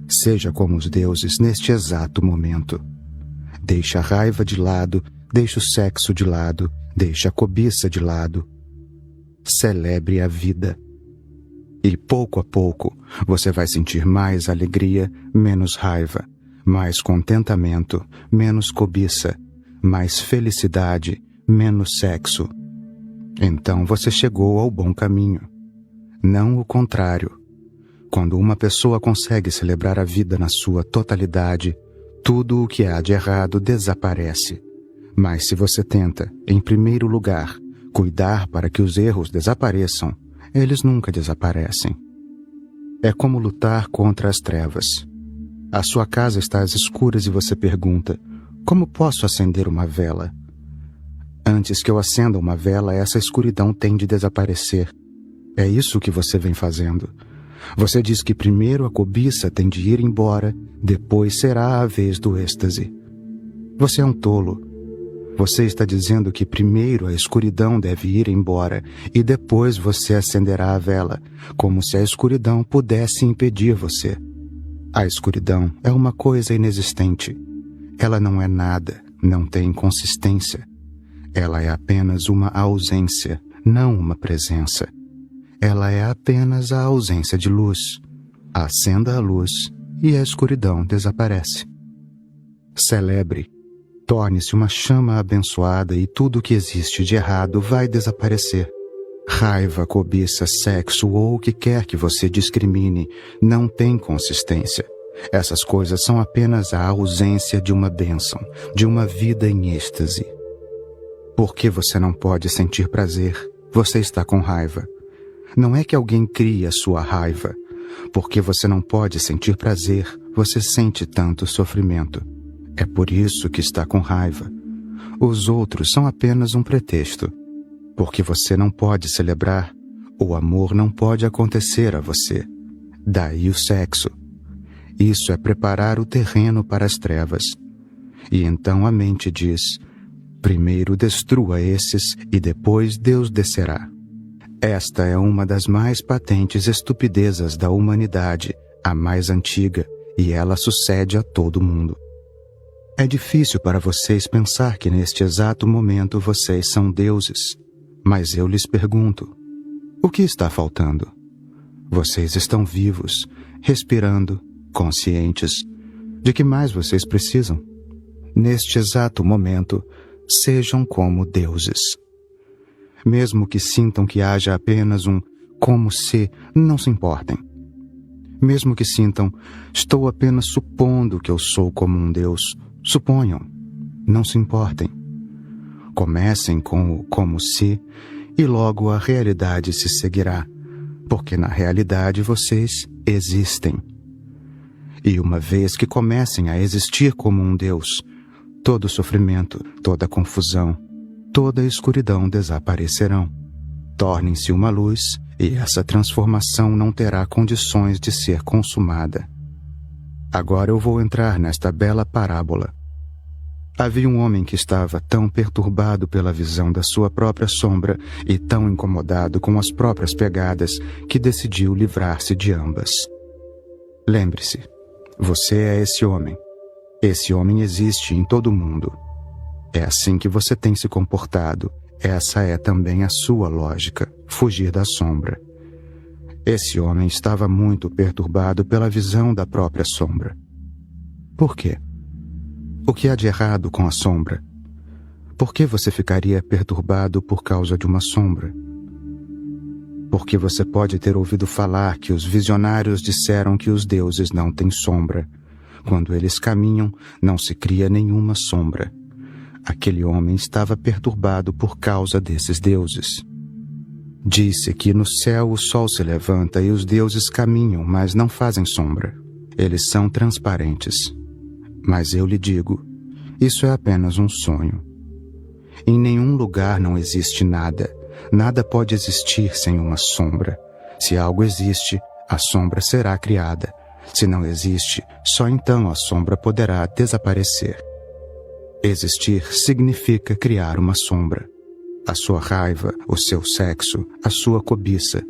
Seja como os deuses neste exato momento. Deixe a raiva de lado, deixe o sexo de lado, deixe a cobiça de lado. Celebre a vida. E pouco a pouco, você vai sentir mais alegria, menos raiva, mais contentamento, menos cobiça, mais felicidade, menos sexo. Então você chegou ao bom caminho. Não o contrário. Quando uma pessoa consegue celebrar a vida na sua totalidade, tudo o que há de errado desaparece. Mas se você tenta, em primeiro lugar, cuidar para que os erros desapareçam, eles nunca desaparecem. É como lutar contra as trevas. A sua casa está às escuras e você pergunta: como posso acender uma vela? Antes que eu acenda uma vela, essa escuridão tem de desaparecer. É isso que você vem fazendo. Você diz que primeiro a cobiça tem de ir embora, depois será a vez do êxtase. Você é um tolo. Você está dizendo que primeiro a escuridão deve ir embora e depois você acenderá a vela, como se a escuridão pudesse impedir você. A escuridão é uma coisa inexistente. Ela não é nada, não tem consistência. Ela é apenas uma ausência, não uma presença. Ela é apenas a ausência de luz. Acenda a luz e a escuridão desaparece. Celebre. Torne-se uma chama abençoada e tudo o que existe de errado vai desaparecer. Raiva, cobiça, sexo ou o que quer que você discrimine não tem consistência. Essas coisas são apenas a ausência de uma bênção, de uma vida em êxtase. Por que você não pode sentir prazer? Você está com raiva. Não é que alguém crie a sua raiva. Porque você não pode sentir prazer, você sente tanto sofrimento. É por isso que está com raiva. Os outros são apenas um pretexto. Porque você não pode celebrar, o amor não pode acontecer a você. Daí o sexo. Isso é preparar o terreno para as trevas. E então a mente diz: primeiro destrua esses e depois Deus descerá. Esta é uma das mais patentes estupidezas da humanidade, a mais antiga, e ela sucede a todo mundo. É difícil para vocês pensar que neste exato momento vocês são deuses. Mas eu lhes pergunto, o que está faltando? Vocês estão vivos, respirando, conscientes. De que mais vocês precisam? Neste exato momento, sejam como deuses. Mesmo que sintam que haja apenas um como se, não se importem. Mesmo que sintam, estou apenas supondo que eu sou como um deus. Suponham, não se importem. Comecem com o como se e logo a realidade se seguirá, porque na realidade vocês existem. E uma vez que comecem a existir como um Deus, todo sofrimento, toda confusão, toda escuridão desaparecerão. Tornem-se uma luz e essa transformação não terá condições de ser consumada. Agora eu vou entrar nesta bela parábola. Havia um homem que estava tão perturbado pela visão da sua própria sombra e tão incomodado com as próprias pegadas que decidiu livrar-se de ambas. Lembre-se, você é esse homem. Esse homem existe em todo o mundo. É assim que você tem se comportado. Essa é também a sua lógica, fugir da sombra. Esse homem estava muito perturbado pela visão da própria sombra. Por quê? O que há de errado com a sombra? Por que você ficaria perturbado por causa de uma sombra? Porque você pode ter ouvido falar que os visionários disseram que os deuses não têm sombra. Quando eles caminham, não se cria nenhuma sombra. Aquele homem estava perturbado por causa desses deuses. Disse que no céu o sol se levanta e os deuses caminham, mas não fazem sombra. Eles são transparentes. Mas eu lhe digo, isso é apenas um sonho. Em nenhum lugar não existe nada. Nada pode existir sem uma sombra. Se algo existe, a sombra será criada. Se não existe, só então a sombra poderá desaparecer. Existir significa criar uma sombra. A sua raiva, o seu sexo, a sua cobiça,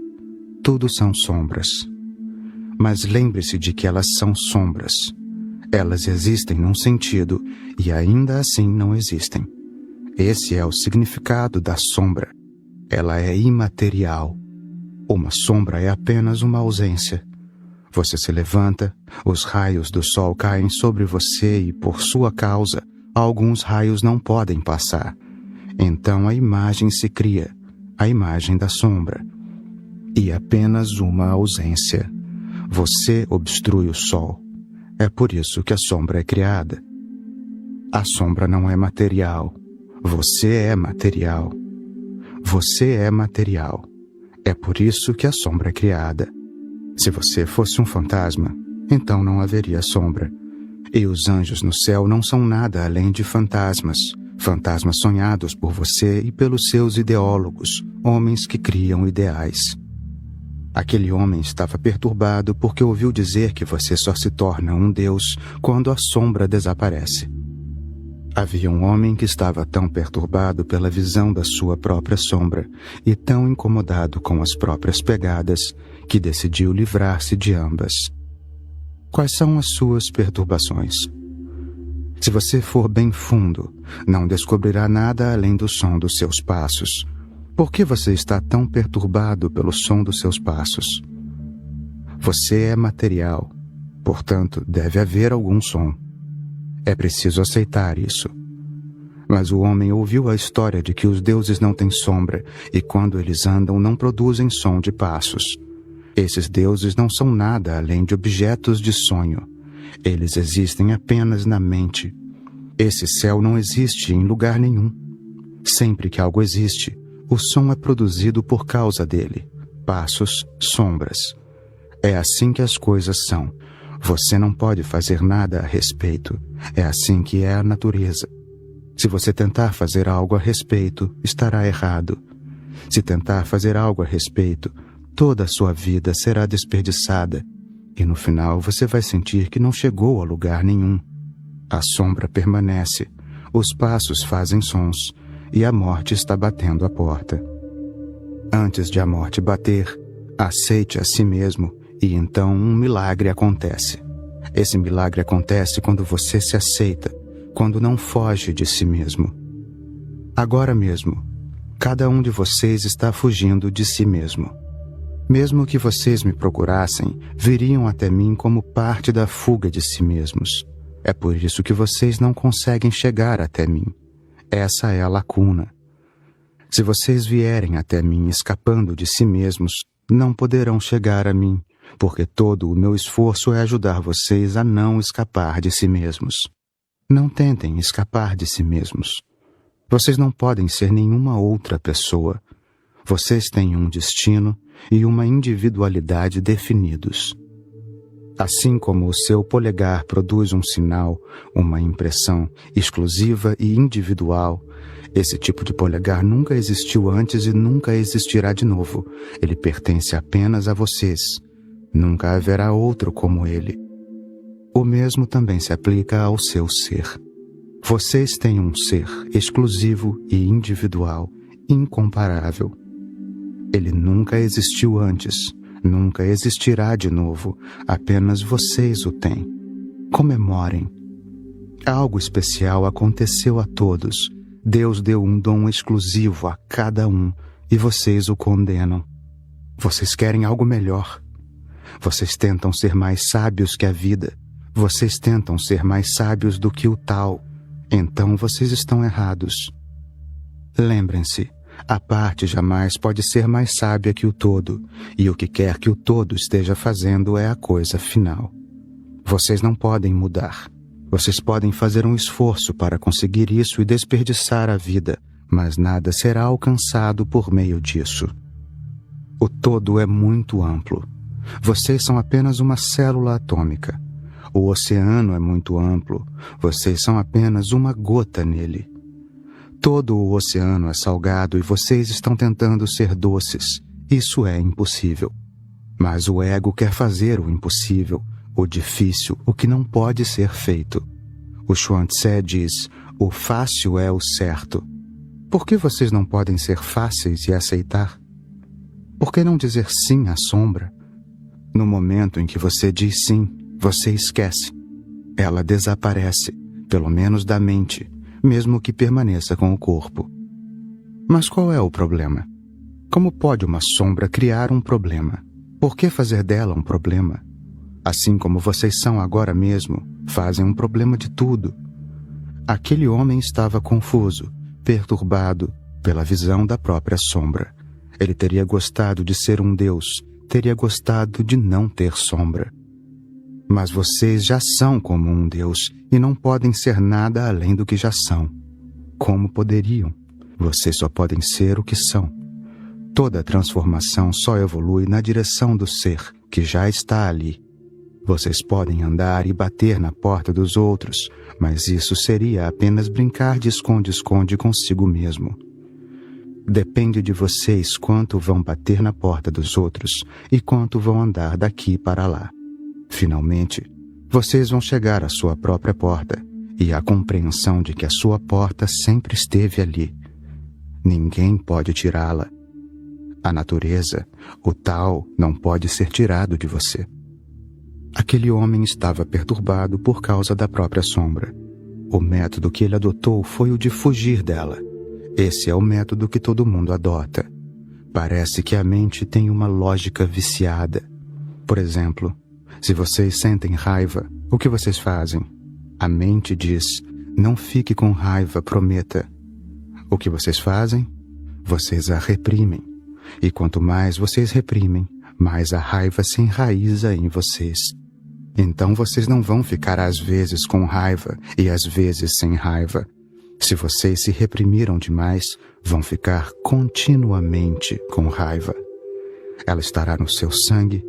tudo são sombras. Mas lembre-se de que elas são sombras. Elas existem num sentido e ainda assim não existem. Esse é o significado da sombra. Ela é imaterial. Uma sombra é apenas uma ausência. Você se levanta, os raios do sol caem sobre você e, por sua causa, alguns raios não podem passar. Então a imagem se cria, a imagem da sombra. E apenas uma ausência. Você obstrui o sol. É por isso que a sombra é criada. A sombra não é material. Você é material. Você é material. É por isso que a sombra é criada. Se você fosse um fantasma, então não haveria sombra. E os anjos no céu não são nada além de fantasmas. Fantasmas sonhados por você e pelos seus ideólogos, homens que criam ideais. Aquele homem estava perturbado porque ouviu dizer que você só se torna um Deus quando a sombra desaparece. Havia um homem que estava tão perturbado pela visão da sua própria sombra e tão incomodado com as próprias pegadas que decidiu livrar-se de ambas. Quais são as suas perturbações? Se você for bem fundo, não descobrirá nada além do som dos seus passos. Por que você está tão perturbado pelo som dos seus passos? Você é material, portanto, deve haver algum som. É preciso aceitar isso. Mas o homem ouviu a história de que os deuses não têm sombra e quando eles andam não produzem som de passos. Esses deuses não são nada além de objetos de sonho. Eles existem apenas na mente. Esse céu não existe em lugar nenhum. Sempre que algo existe, o som é produzido por causa dele. Passos, sombras. É assim que as coisas são. Você não pode fazer nada a respeito. É assim que é a natureza. Se você tentar fazer algo a respeito, estará errado. Se tentar fazer algo a respeito, toda a sua vida será desperdiçada. E no final você vai sentir que não chegou a lugar nenhum. A sombra permanece, os passos fazem sons, e a morte está batendo a porta. Antes de a morte bater, aceite a si mesmo, e então um milagre acontece. Esse milagre acontece quando você se aceita, quando não foge de si mesmo. Agora mesmo, cada um de vocês está fugindo de si mesmo. Mesmo que vocês me procurassem, viriam até mim como parte da fuga de si mesmos. É por isso que vocês não conseguem chegar até mim. Essa é a lacuna. Se vocês vierem até mim escapando de si mesmos, não poderão chegar a mim, porque todo o meu esforço é ajudar vocês a não escapar de si mesmos. Não tentem escapar de si mesmos. Vocês não podem ser nenhuma outra pessoa. Vocês têm um destino e uma individualidade definidos. Assim como o seu polegar produz um sinal, uma impressão exclusiva e individual, esse tipo de polegar nunca existiu antes e nunca existirá de novo. Ele pertence apenas a vocês. Nunca haverá outro como ele. O mesmo também se aplica ao seu ser. Vocês têm um ser exclusivo e individual, incomparável. Ele nunca existiu antes, nunca existirá de novo, apenas vocês o têm. Comemorem. Algo especial aconteceu a todos. Deus deu um dom exclusivo a cada um e vocês o condenam. Vocês querem algo melhor. Vocês tentam ser mais sábios que a vida. Vocês tentam ser mais sábios do que o tal. Então vocês estão errados. Lembrem-se, a parte jamais pode ser mais sábia que o todo, e o que quer que o todo esteja fazendo é a coisa final. Vocês não podem mudar. Vocês podem fazer um esforço para conseguir isso e desperdiçar a vida, mas nada será alcançado por meio disso. O todo é muito amplo. Vocês são apenas uma célula atômica. O oceano é muito amplo. Vocês são apenas uma gota nele. Todo o oceano é salgado e vocês estão tentando ser doces. Isso é impossível. Mas o ego quer fazer o impossível, o difícil, o que não pode ser feito. O Chuang Tse diz, o fácil é o certo. Por que vocês não podem ser fáceis e aceitar? Por que não dizer sim à sombra? No momento em que você diz sim, você esquece. Ela desaparece, pelo menos da mente, mesmo que permaneça com o corpo. Mas qual é o problema? Como pode uma sombra criar um problema? Por que fazer dela um problema? Assim como vocês são agora mesmo, fazem um problema de tudo. Aquele homem estava confuso, perturbado pela visão da própria sombra. Ele teria gostado de ser um deus, teria gostado de não ter sombra. Mas vocês já são como um deus e não podem ser nada além do que já são. Como poderiam? Vocês só podem ser o que são. Toda transformação só evolui na direção do ser, que já está ali. Vocês podem andar e bater na porta dos outros, mas isso seria apenas brincar de esconde-esconde consigo mesmo. Depende de vocês quanto vão bater na porta dos outros e quanto vão andar daqui para lá. Finalmente, vocês vão chegar à sua própria porta e à compreensão de que a sua porta sempre esteve ali. Ninguém pode tirá-la. A natureza, o tal, não pode ser tirado de você. Aquele homem estava perturbado por causa da própria sombra. O método que ele adotou foi o de fugir dela. Esse é o método que todo mundo adota. Parece que a mente tem uma lógica viciada. Por exemplo, se vocês sentem raiva, o que vocês fazem? A mente diz, não fique com raiva, prometa. O que vocês fazem? Vocês a reprimem. E quanto mais vocês reprimem, mais a raiva se enraiza em vocês. Então vocês não vão ficar às vezes com raiva e às vezes sem raiva. Se vocês se reprimiram demais, vão ficar continuamente com raiva. Ela estará no seu sangue,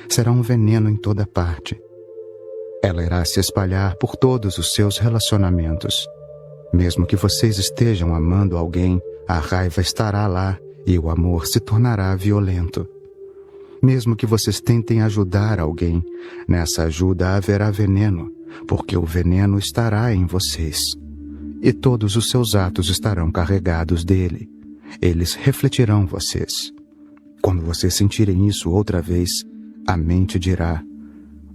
será um veneno em toda parte. Ela irá se espalhar por todos os seus relacionamentos. Mesmo que vocês estejam amando alguém, a raiva estará lá e o amor se tornará violento. Mesmo que vocês tentem ajudar alguém, nessa ajuda haverá veneno, porque o veneno estará em vocês. E todos os seus atos estarão carregados dele. Eles refletirão vocês. Quando vocês sentirem isso outra vez, a mente dirá,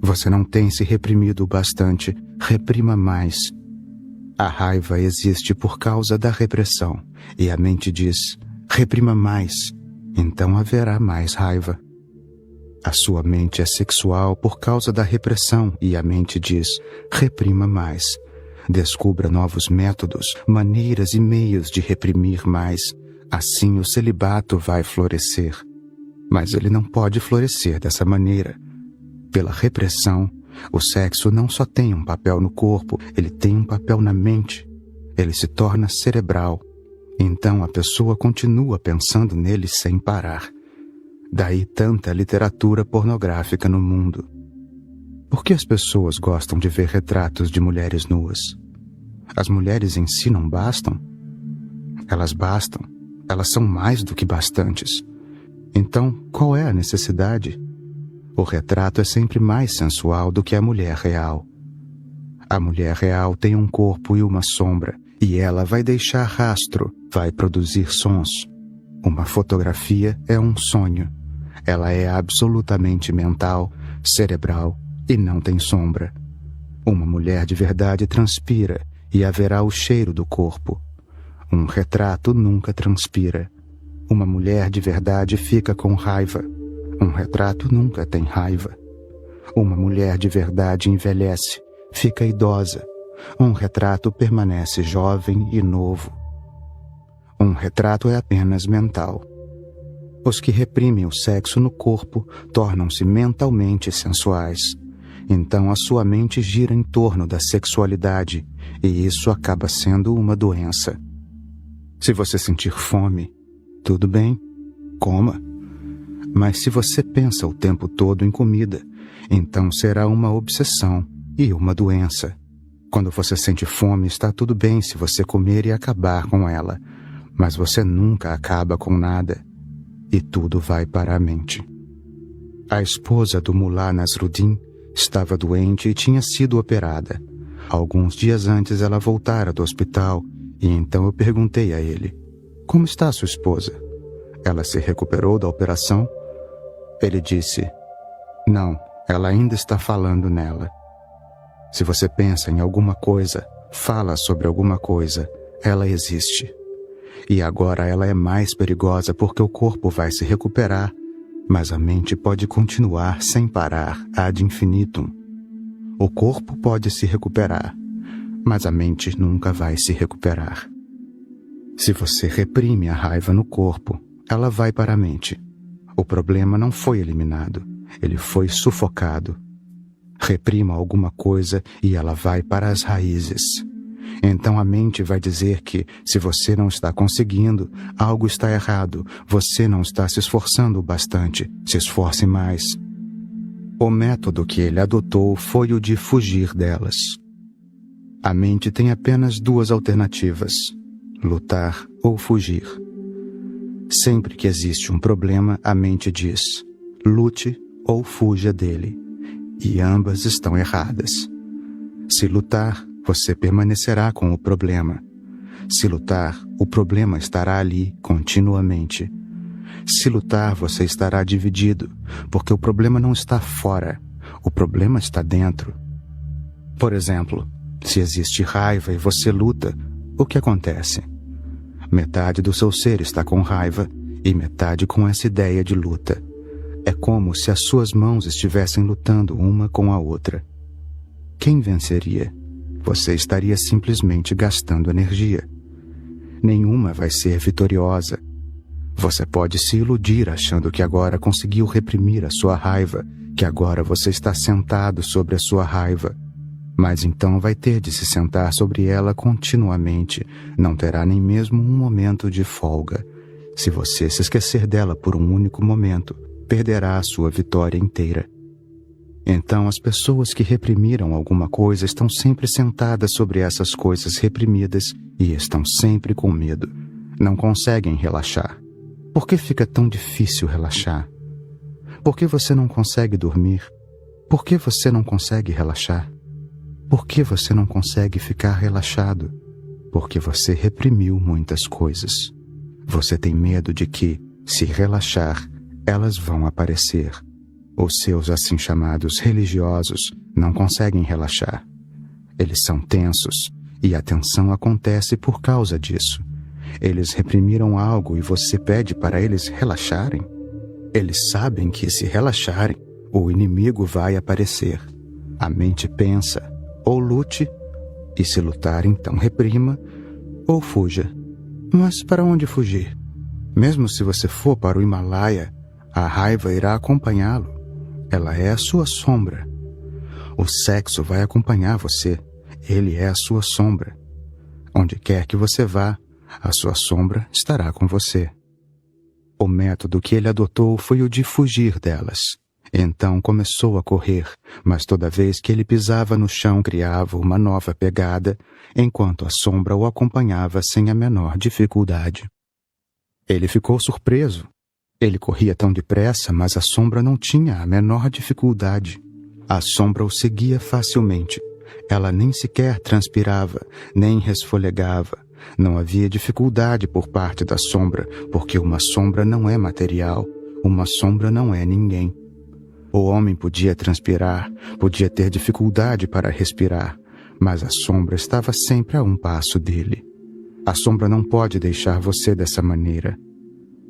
você não tem se reprimido bastante, reprima mais. A raiva existe por causa da repressão, e a mente diz, reprima mais, então haverá mais raiva. A sua mente é sexual por causa da repressão, e a mente diz, reprima mais. Descubra novos métodos, maneiras e meios de reprimir mais. Assim o celibato vai florescer. Mas ele não pode florescer dessa maneira. Pela repressão, o sexo não só tem um papel no corpo, ele tem um papel na mente. Ele se torna cerebral. Então a pessoa continua pensando nele sem parar. Daí tanta literatura pornográfica no mundo. Por que as pessoas gostam de ver retratos de mulheres nuas? As mulheres em si não bastam? Elas bastam. Elas são mais do que bastantes. Então, qual é a necessidade? O retrato é sempre mais sensual do que a mulher real. A mulher real tem um corpo e uma sombra, e ela vai deixar rastro, vai produzir sons. Uma fotografia é um sonho. Ela é absolutamente mental, cerebral e não tem sombra. Uma mulher de verdade transpira e haverá o cheiro do corpo. Um retrato nunca transpira. Uma mulher de verdade fica com raiva. Um retrato nunca tem raiva. Uma mulher de verdade envelhece, fica idosa. Um retrato permanece jovem e novo. Um retrato é apenas mental. Os que reprimem o sexo no corpo tornam-se mentalmente sensuais. então a sua mente gira em torno da sexualidade, e isso acaba sendo uma doença. Se você sentir fome, tudo bem, coma. Mas se você pensa o tempo todo em comida, então será uma obsessão e uma doença. Quando você sente fome, está tudo bem se você comer e acabar com ela, mas você nunca acaba com nada, e tudo vai para a mente. A esposa do Mullah Nasruddin estava doente e tinha sido operada. Alguns dias antes ela voltara do hospital, e então eu perguntei a ele: "Como está sua esposa? Ela se recuperou da operação?" Ele disse: "Não, ela ainda está falando nela." Se você pensa em alguma coisa, fala sobre alguma coisa, ela existe. E agora ela é mais perigosa porque o corpo vai se recuperar, mas a mente pode continuar sem parar ad infinitum. O corpo pode se recuperar, mas a mente nunca vai se recuperar. Se você reprime a raiva no corpo, ela vai para a mente. O problema não foi eliminado, ele foi sufocado. Reprima alguma coisa e ela vai para as raízes. Então a mente vai dizer que, se você não está conseguindo, algo está errado, você não está se esforçando o bastante, se esforce mais. O método que ele adotou foi o de fugir delas. A mente tem apenas duas alternativas: lutar ou fugir. Sempre que existe um problema, a mente diz: lute ou fuja dele. E ambas estão erradas. Se lutar, você permanecerá com o problema. Se lutar, o problema estará ali continuamente. Se lutar, você estará dividido, porque o problema não está fora, o problema está dentro. Por exemplo, se existe raiva e você luta, o que acontece? Metade do seu ser está com raiva e metade com essa ideia de luta. É como se as suas mãos estivessem lutando uma com a outra. Quem venceria? Você estaria simplesmente gastando energia. Nenhuma vai ser vitoriosa. Você pode se iludir achando que agora conseguiu reprimir a sua raiva, que agora você está sentado sobre a sua raiva. Mas então vai ter de se sentar sobre ela continuamente, não terá nem mesmo um momento de folga. Se você se esquecer dela por um único momento, perderá a sua vitória inteira. Então as pessoas que reprimiram alguma coisa estão sempre sentadas sobre essas coisas reprimidas e estão sempre com medo. Não conseguem relaxar. Por que fica tão difícil relaxar? Por que você não consegue dormir? Por que você não consegue relaxar? Por que você não consegue ficar relaxado? Porque você reprimiu muitas coisas. Você tem medo de que, se relaxar, elas vão aparecer. Os seus assim chamados religiosos não conseguem relaxar. Eles são tensos, e a tensão acontece por causa disso. Eles reprimiram algo e você pede para eles relaxarem? Eles sabem que, se relaxarem, o inimigo vai aparecer. A mente pensa: ou lute, e se lutar, então reprima, ou fuja. Mas para onde fugir? Mesmo se você for para o Himalaia, a raiva irá acompanhá-lo. Ela é a sua sombra. O sexo vai acompanhar você. Ele é a sua sombra. Onde quer que você vá, a sua sombra estará com você. O método que ele adotou foi o de fugir delas. Então começou a correr, mas toda vez que ele pisava no chão criava uma nova pegada, enquanto a sombra o acompanhava sem a menor dificuldade. Ele ficou surpreso. Ele corria tão depressa, mas a sombra não tinha a menor dificuldade. A sombra o seguia facilmente. Ela nem sequer transpirava, nem resfolegava. Não havia dificuldade por parte da sombra, porque uma sombra não é material, uma sombra não é ninguém. O homem podia transpirar, podia ter dificuldade para respirar, mas a sombra estava sempre a um passo dele. A sombra não pode deixar você dessa maneira.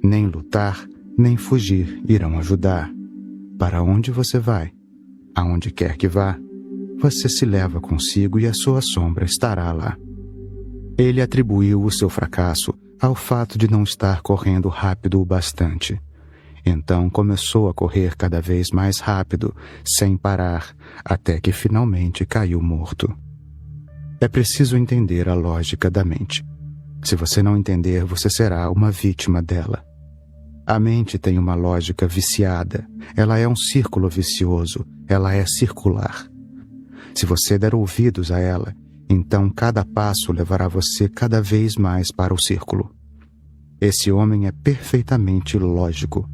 Nem lutar, nem fugir irão ajudar. Para onde você vai? Aonde quer que vá, você se leva consigo e a sua sombra estará lá. Ele atribuiu o seu fracasso ao fato de não estar correndo rápido o bastante. Então começou a correr cada vez mais rápido, sem parar, até que finalmente caiu morto. É preciso entender a lógica da mente. Se você não entender, você será uma vítima dela. A mente tem uma lógica viciada. Ela é um círculo vicioso. Ela é circular. Se você der ouvidos a ela, então cada passo levará você cada vez mais para o círculo. Esse homem é perfeitamente lógico.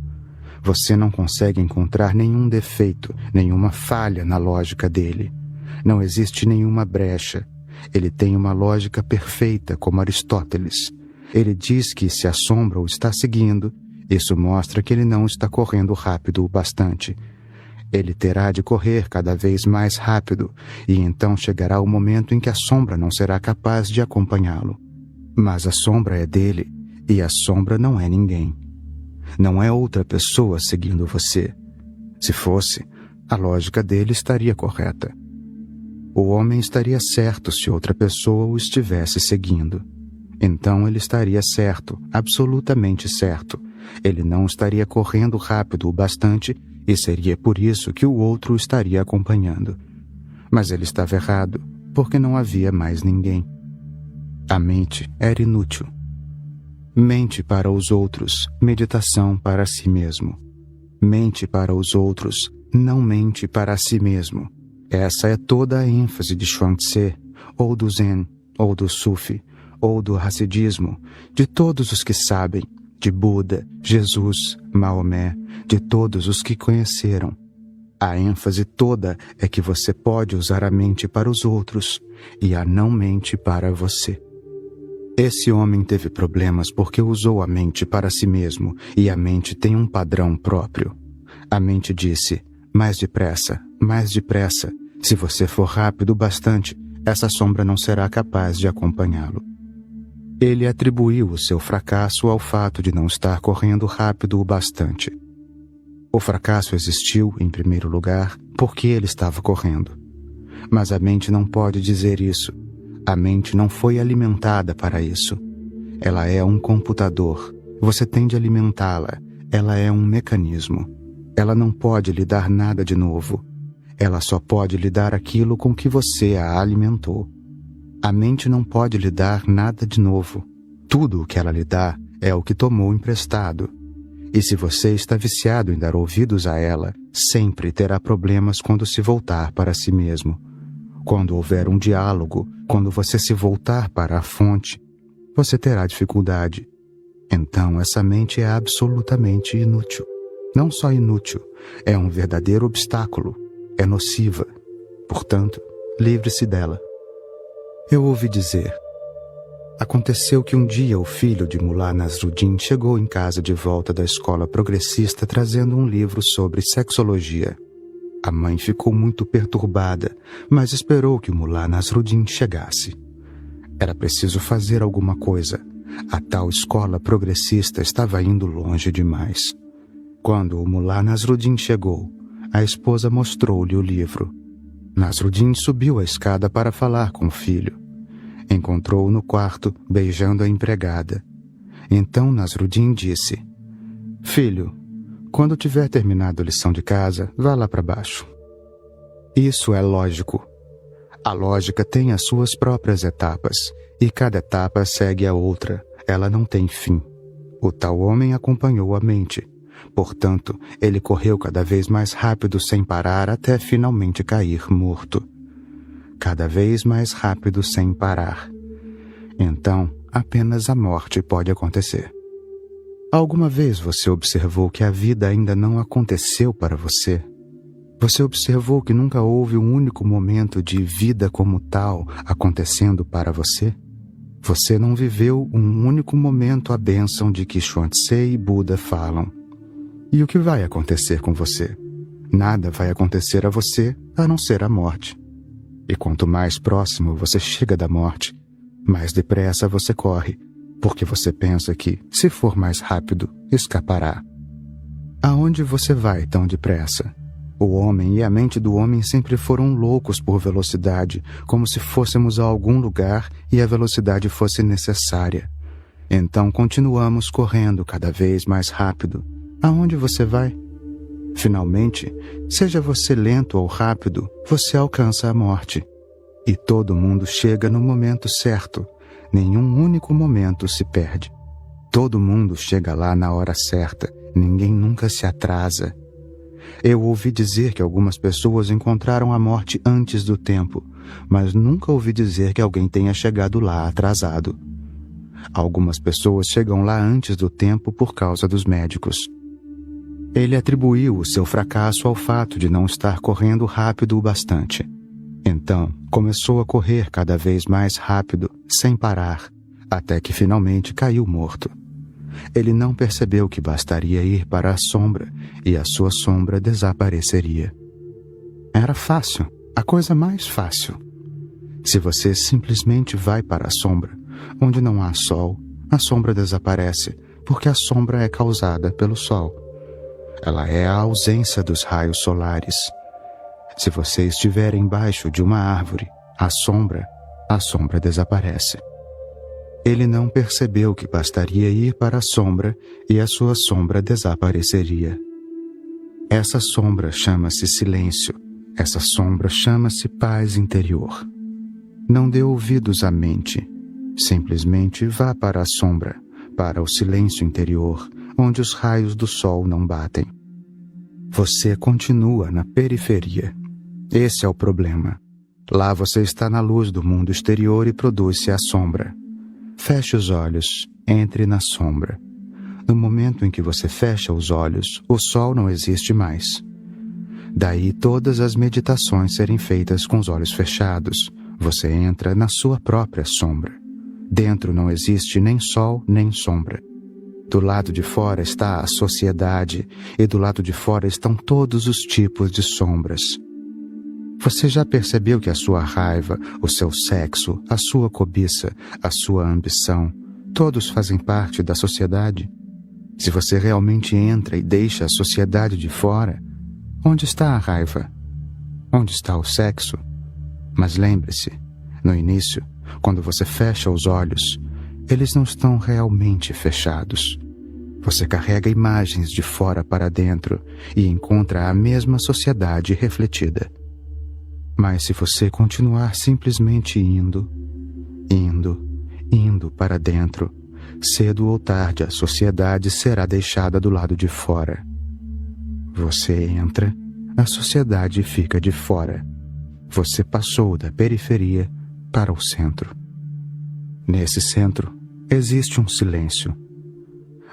Você não consegue encontrar nenhum defeito, nenhuma falha na lógica dele. Não existe nenhuma brecha. Ele tem uma lógica perfeita, como Aristóteles. Ele diz que se a sombra o está seguindo, isso mostra que ele não está correndo rápido o bastante. Ele terá de correr cada vez mais rápido, e então chegará o momento em que a sombra não será capaz de acompanhá-lo. Mas a sombra é dele, e a sombra não é ninguém. Não é outra pessoa seguindo você. Se fosse, a lógica dele estaria correta. O homem estaria certo se outra pessoa o estivesse seguindo. Então ele estaria certo, absolutamente certo. Ele não estaria correndo rápido o bastante e seria por isso que o outro o estaria acompanhando. Mas ele estava errado, porque não havia mais ninguém. A mente era inútil. Mente para os outros, meditação para si mesmo. Mente para os outros, não mente para si mesmo. Essa é toda a ênfase de Chuang-Tze, ou do Zen, ou do Sufi, ou do Hassidismo, de todos os que sabem, de Buda, Jesus, Maomé, de todos os que conheceram. A ênfase toda é que você pode usar a mente para os outros e a não mente para você. Esse homem teve problemas porque usou a mente para si mesmo, e a mente tem um padrão próprio. A mente disse, mais depressa, mais depressa. Se você for rápido bastante, essa sombra não será capaz de acompanhá-lo. Ele atribuiu o seu fracasso ao fato de não estar correndo rápido o bastante. O fracasso existiu, em primeiro lugar, porque ele estava correndo. Mas a mente não pode dizer isso. A mente não foi alimentada para isso. Ela é um computador. Você tem de alimentá-la. Ela é um mecanismo. Ela não pode lhe dar nada de novo. Ela só pode lhe dar aquilo com que você a alimentou. A mente não pode lhe dar nada de novo. Tudo o que ela lhe dá é o que tomou emprestado. E se você está viciado em dar ouvidos a ela, sempre terá problemas quando se voltar para si mesmo. Quando houver um diálogo, quando você se voltar para a fonte, você terá dificuldade. Então essa mente é absolutamente inútil. Não só inútil, é um verdadeiro obstáculo. É nociva. Portanto, livre-se dela. Eu ouvi dizer. Aconteceu que um dia o filho de Mullah Nasruddin chegou em casa de volta da escola progressista trazendo um livro sobre sexologia. A mãe ficou muito perturbada, mas esperou que o Mullah Nasruddin chegasse. Era preciso fazer alguma coisa. A tal escola progressista estava indo longe demais. Quando o Mullah Nasruddin chegou, a esposa mostrou-lhe o livro. Nasruddin subiu a escada para falar com o filho. Encontrou-o no quarto, beijando a empregada. Então Nasruddin disse, filho, quando tiver terminado a lição de casa, vá lá para baixo. Isso é lógico. A lógica tem as suas próprias etapas, e cada etapa segue a outra. Ela não tem fim. O tal homem acompanhou a mente. Portanto, ele correu cada vez mais rápido sem parar até finalmente cair morto. Cada vez mais rápido sem parar. Então, apenas a morte pode acontecer. Alguma vez você observou que a vida ainda não aconteceu para você? Você observou que nunca houve um único momento de vida como tal acontecendo para você? Você não viveu um único momento a bênção de que Chuang-Tze e Buda falam. E o que vai acontecer com você? Nada vai acontecer a você a não ser a morte. E quanto mais próximo você chega da morte, mais depressa você corre, porque você pensa que, se for mais rápido, escapará. Aonde você vai tão depressa? O homem e a mente do homem sempre foram loucos por velocidade, como se fôssemos a algum lugar e a velocidade fosse necessária. Então continuamos correndo cada vez mais rápido, Aonde você vai? Finalmente, seja você lento ou rápido, você alcança a morte. E todo mundo chega no momento certo. Nenhum único momento se perde. Todo mundo chega lá na hora certa. Ninguém nunca se atrasa. Eu ouvi dizer que algumas pessoas encontraram a morte antes do tempo, mas nunca ouvi dizer que alguém tenha chegado lá atrasado. Algumas pessoas chegam lá antes do tempo por causa dos médicos. Ele atribuiu o seu fracasso ao fato de não estar correndo rápido o bastante. Então, começou a correr cada vez mais rápido, sem parar, até que finalmente caiu morto. Ele não percebeu que bastaria ir para a sombra e a sua sombra desapareceria. Era fácil, a coisa mais fácil. Se você simplesmente vai para a sombra, onde não há sol, a sombra desaparece, porque a sombra é causada pelo sol. Ela é a ausência dos raios solares. Se você estiver embaixo de uma árvore, a sombra desaparece. Ele não percebeu que bastaria ir para a sombra e a sua sombra desapareceria. Essa sombra chama-se silêncio. Essa sombra chama-se paz interior. Não dê ouvidos à mente. Simplesmente vá para a sombra, para o silêncio interior, onde os raios do sol não batem. Você continua na periferia. Esse é o problema. Lá você está na luz do mundo exterior e produz-se a sombra. Feche os olhos, entre na sombra. No momento em que você fecha os olhos, o sol não existe mais. Daí todas as meditações serem feitas com os olhos fechados. Você entra na sua própria sombra. Dentro não existe nem sol nem sombra. Do lado de fora está a sociedade, e do lado de fora estão todos os tipos de sombras. Você já percebeu que a sua raiva, o seu sexo, a sua cobiça, a sua ambição, todos fazem parte da sociedade? Se você realmente entra e deixa a sociedade de fora, onde está a raiva? Onde está o sexo? Mas lembre-se, no início, quando você fecha os olhos, eles não estão realmente fechados. Você carrega imagens de fora para dentro e encontra a mesma sociedade refletida. Mas se você continuar simplesmente indo para dentro, cedo ou tarde a sociedade será deixada do lado de fora. Você entra, a sociedade fica de fora. Você passou da periferia para o centro. Nesse centro, existe um silêncio.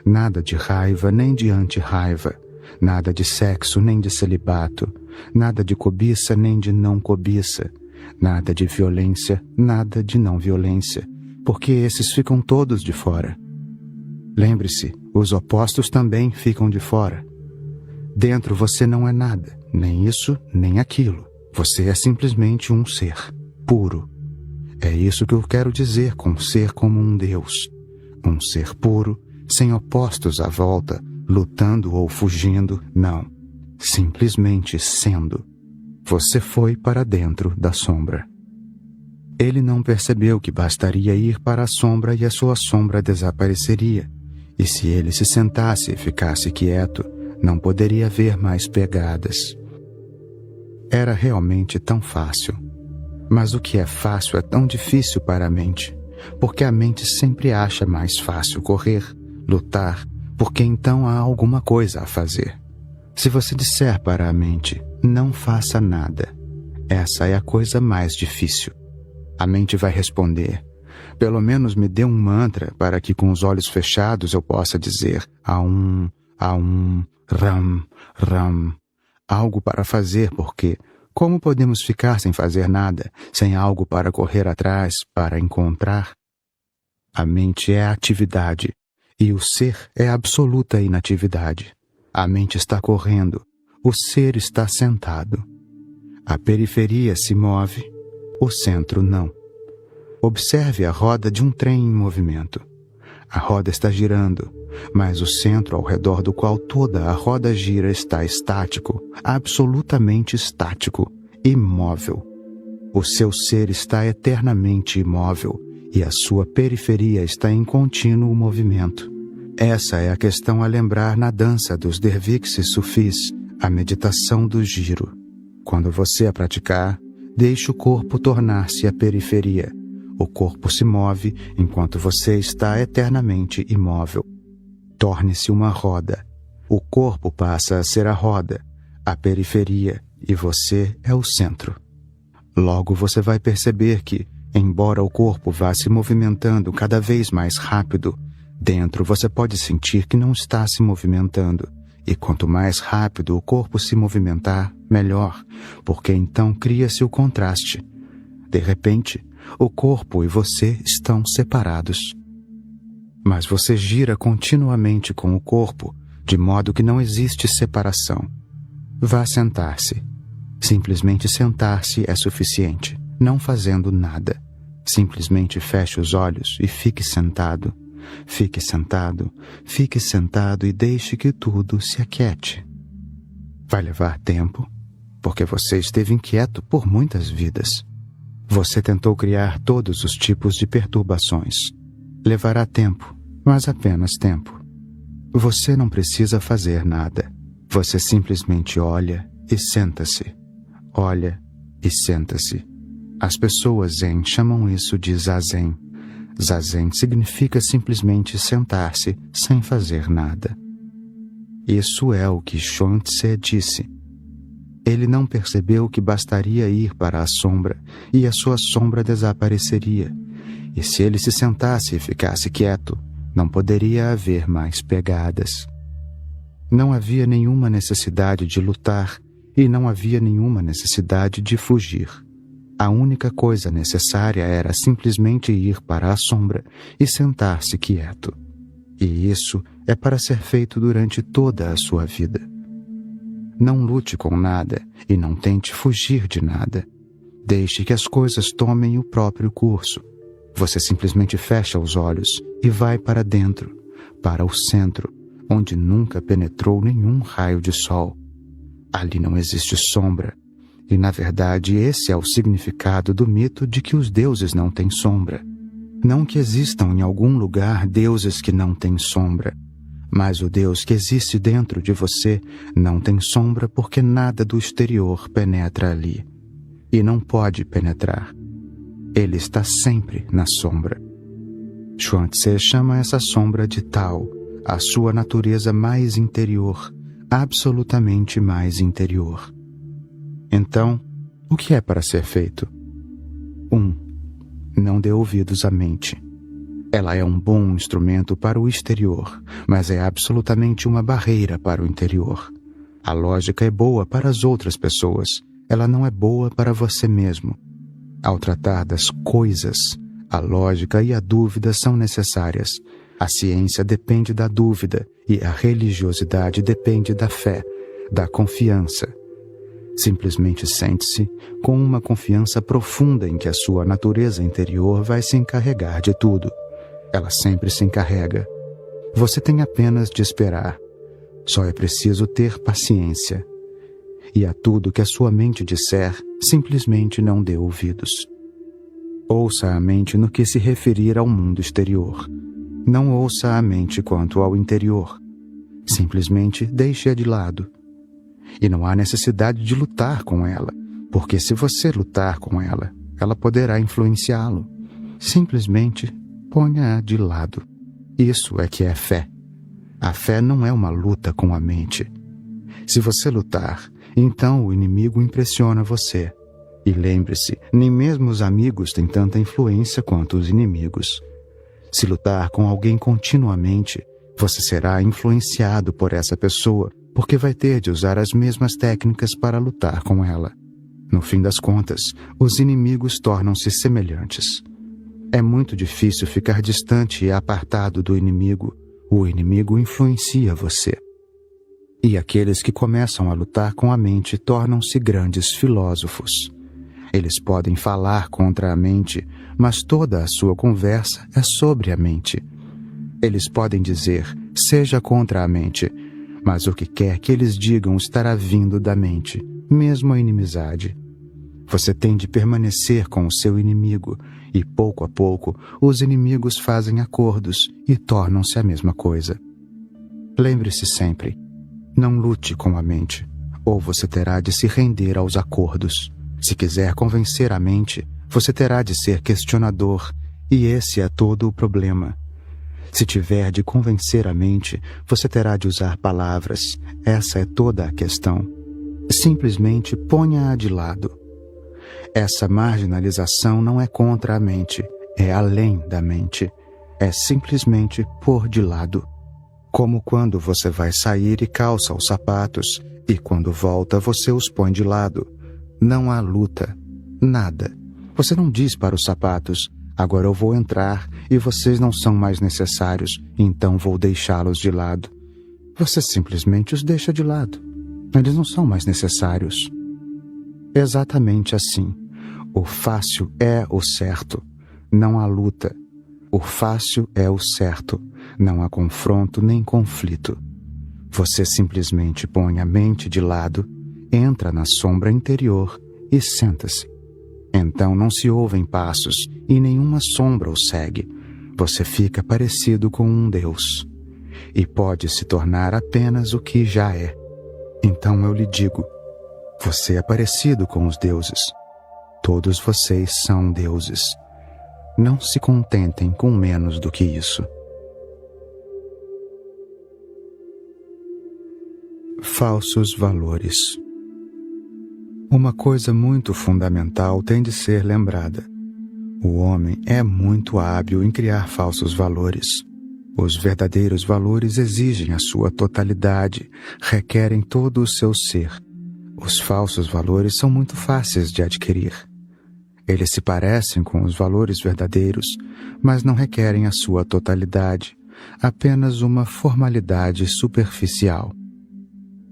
Nada de raiva nem de anti-raiva, nada de sexo nem de celibato, nada de cobiça nem de não cobiça, nada de violência, nada de não violência, porque esses ficam todos de fora. Lembre-se, os opostos também ficam de fora. Dentro você não é nada, nem isso, nem aquilo. Você é simplesmente um ser, puro. É isso que eu quero dizer com ser como um Deus. Um ser puro, sem opostos à volta, lutando ou fugindo, não. Simplesmente sendo. Você foi para dentro da sombra. Ele não percebeu que bastaria ir para a sombra e a sua sombra desapareceria. E se ele se sentasse e ficasse quieto, não poderia ver mais pegadas. Era realmente tão fácil. Mas o que é fácil é tão difícil para a mente, porque a mente sempre acha mais fácil correr, lutar, porque então há alguma coisa a fazer. Se você disser para a mente, não faça nada, essa é a coisa mais difícil. A mente vai responder, pelo menos me dê um mantra para que com os olhos fechados eu possa dizer Aum, Ram, Ram, algo para fazer, porque como podemos ficar sem fazer nada, sem algo para correr atrás, para encontrar? A mente é a atividade, e o ser é a absoluta inatividade. A mente está correndo, o ser está sentado. A periferia se move, o centro não. Observe a roda de um trem em movimento. A roda está girando, mas o centro ao redor do qual toda a roda gira está estático, absolutamente estático, imóvel. O seu ser está eternamente imóvel e a sua periferia está em contínuo movimento. Essa é a questão a lembrar na dança dos dervixes sufis, a meditação do giro. Quando você a praticar, deixe o corpo tornar-se a periferia. O corpo se move enquanto você está eternamente imóvel. Torne-se uma roda. O corpo passa a ser a roda, a periferia, e você é o centro. Logo você vai perceber que, embora o corpo vá se movimentando cada vez mais rápido, dentro você pode sentir que não está se movimentando. E quanto mais rápido o corpo se movimentar, melhor, porque então cria-se o contraste. De repente, o corpo e você estão separados. Mas você gira continuamente com o corpo, de modo que não existe separação. Vá sentar-se. Simplesmente sentar-se é suficiente, não fazendo nada. Simplesmente feche os olhos e fique sentado. Fique sentado, fique sentado e deixe que tudo se aquiete. Vai levar tempo, porque você esteve inquieto por muitas vidas. Você tentou criar todos os tipos de perturbações. Levará tempo, mas apenas tempo. Você não precisa fazer nada. Você simplesmente olha e senta-se. Olha e senta-se. As pessoas zen chamam isso de zazen. Zazen significa simplesmente sentar-se sem fazer nada. Isso é o que Chuang-Tze disse. Ele não percebeu que bastaria ir para a sombra e a sua sombra desapareceria. E se ele se sentasse e ficasse quieto, não poderia haver mais pegadas. Não havia nenhuma necessidade de lutar e não havia nenhuma necessidade de fugir. A única coisa necessária era simplesmente ir para a sombra e sentar-se quieto. E isso é para ser feito durante toda a sua vida. Não lute com nada e não tente fugir de nada. Deixe que as coisas tomem o próprio curso. Você simplesmente fecha os olhos e vai para dentro, para o centro, onde nunca penetrou nenhum raio de sol. Ali não existe sombra. E, na verdade, esse é o significado do mito de que os deuses não têm sombra. Não que existam em algum lugar deuses que não têm sombra, mas o Deus que existe dentro de você não tem sombra porque nada do exterior penetra ali. E não pode penetrar. Ele está sempre na sombra. Chuang-Tze chama essa sombra de Tao, a sua natureza mais interior, absolutamente mais interior. Então, o que é para ser feito? 1. Não dê ouvidos à mente. Ela é um bom instrumento para o exterior, mas é absolutamente uma barreira para o interior. A lógica é boa para as outras pessoas, ela não é boa para você mesmo. Ao tratar das coisas, a lógica e a dúvida são necessárias. A ciência depende da dúvida e a religiosidade depende da fé, da confiança. Simplesmente sente-se com uma confiança profunda em que a sua natureza interior vai se encarregar de tudo. Ela sempre se encarrega. Você tem apenas de esperar. Só é preciso ter paciência. E a tudo que a sua mente disser, simplesmente não dê ouvidos. Ouça a mente no que se referir ao mundo exterior. Não ouça a mente quanto ao interior. Simplesmente deixe-a de lado. E não há necessidade de lutar com ela, porque se você lutar com ela, ela poderá influenciá-lo. Simplesmente ponha-a de lado. Isso é que é fé. A fé não é uma luta com a mente. Se você lutar, então o inimigo impressiona você. E lembre-se, nem mesmo os amigos têm tanta influência quanto os inimigos. Se lutar com alguém continuamente, você será influenciado por essa pessoa, porque vai ter de usar as mesmas técnicas para lutar com ela. No fim das contas, os inimigos tornam-se semelhantes. É muito difícil ficar distante e apartado do inimigo. O inimigo influencia você. E aqueles que começam a lutar com a mente tornam-se grandes filósofos. Eles podem falar contra a mente, mas toda a sua conversa é sobre a mente. Eles podem dizer, seja contra a mente, mas o que quer que eles digam estará vindo da mente, mesmo a inimizade. Você tem de permanecer com o seu inimigo, e pouco a pouco os inimigos fazem acordos e tornam-se a mesma coisa. Lembre-se sempre, não lute com a mente, ou você terá de se render aos acordos. Se quiser convencer a mente, você terá de ser questionador, e esse é todo o problema. Se tiver de convencer a mente, você terá de usar palavras. Essa é toda a questão. Simplesmente ponha-a de lado. Essa marginalização não é contra a mente, é além da mente. É simplesmente pôr de lado. Como quando você vai sair e calça os sapatos, e quando volta você os põe de lado. Não há luta. Nada. Você não diz para os sapatos: agora eu vou entrar e vocês não são mais necessários, então vou deixá-los de lado. Você simplesmente os deixa de lado. Eles não são mais necessários. Exatamente assim. O fácil é o certo. Não há luta. O fácil é o certo. Não há confronto nem conflito. Você simplesmente põe a mente de lado, entra na sombra interior e senta-se. Então não se ouvem passos e nenhuma sombra o segue. Você fica parecido com um Deus. E pode se tornar apenas o que já é. Então eu lhe digo, você é parecido com os deuses. Todos vocês são deuses. Não se contentem com menos do que isso. Falsos valores. Uma coisa muito fundamental tem de ser lembrada. O homem é muito hábil em criar falsos valores. Os verdadeiros valores exigem a sua totalidade, requerem todo o seu ser. Os falsos valores são muito fáceis de adquirir. Eles se parecem com os valores verdadeiros, mas não requerem a sua totalidade, apenas uma formalidade superficial.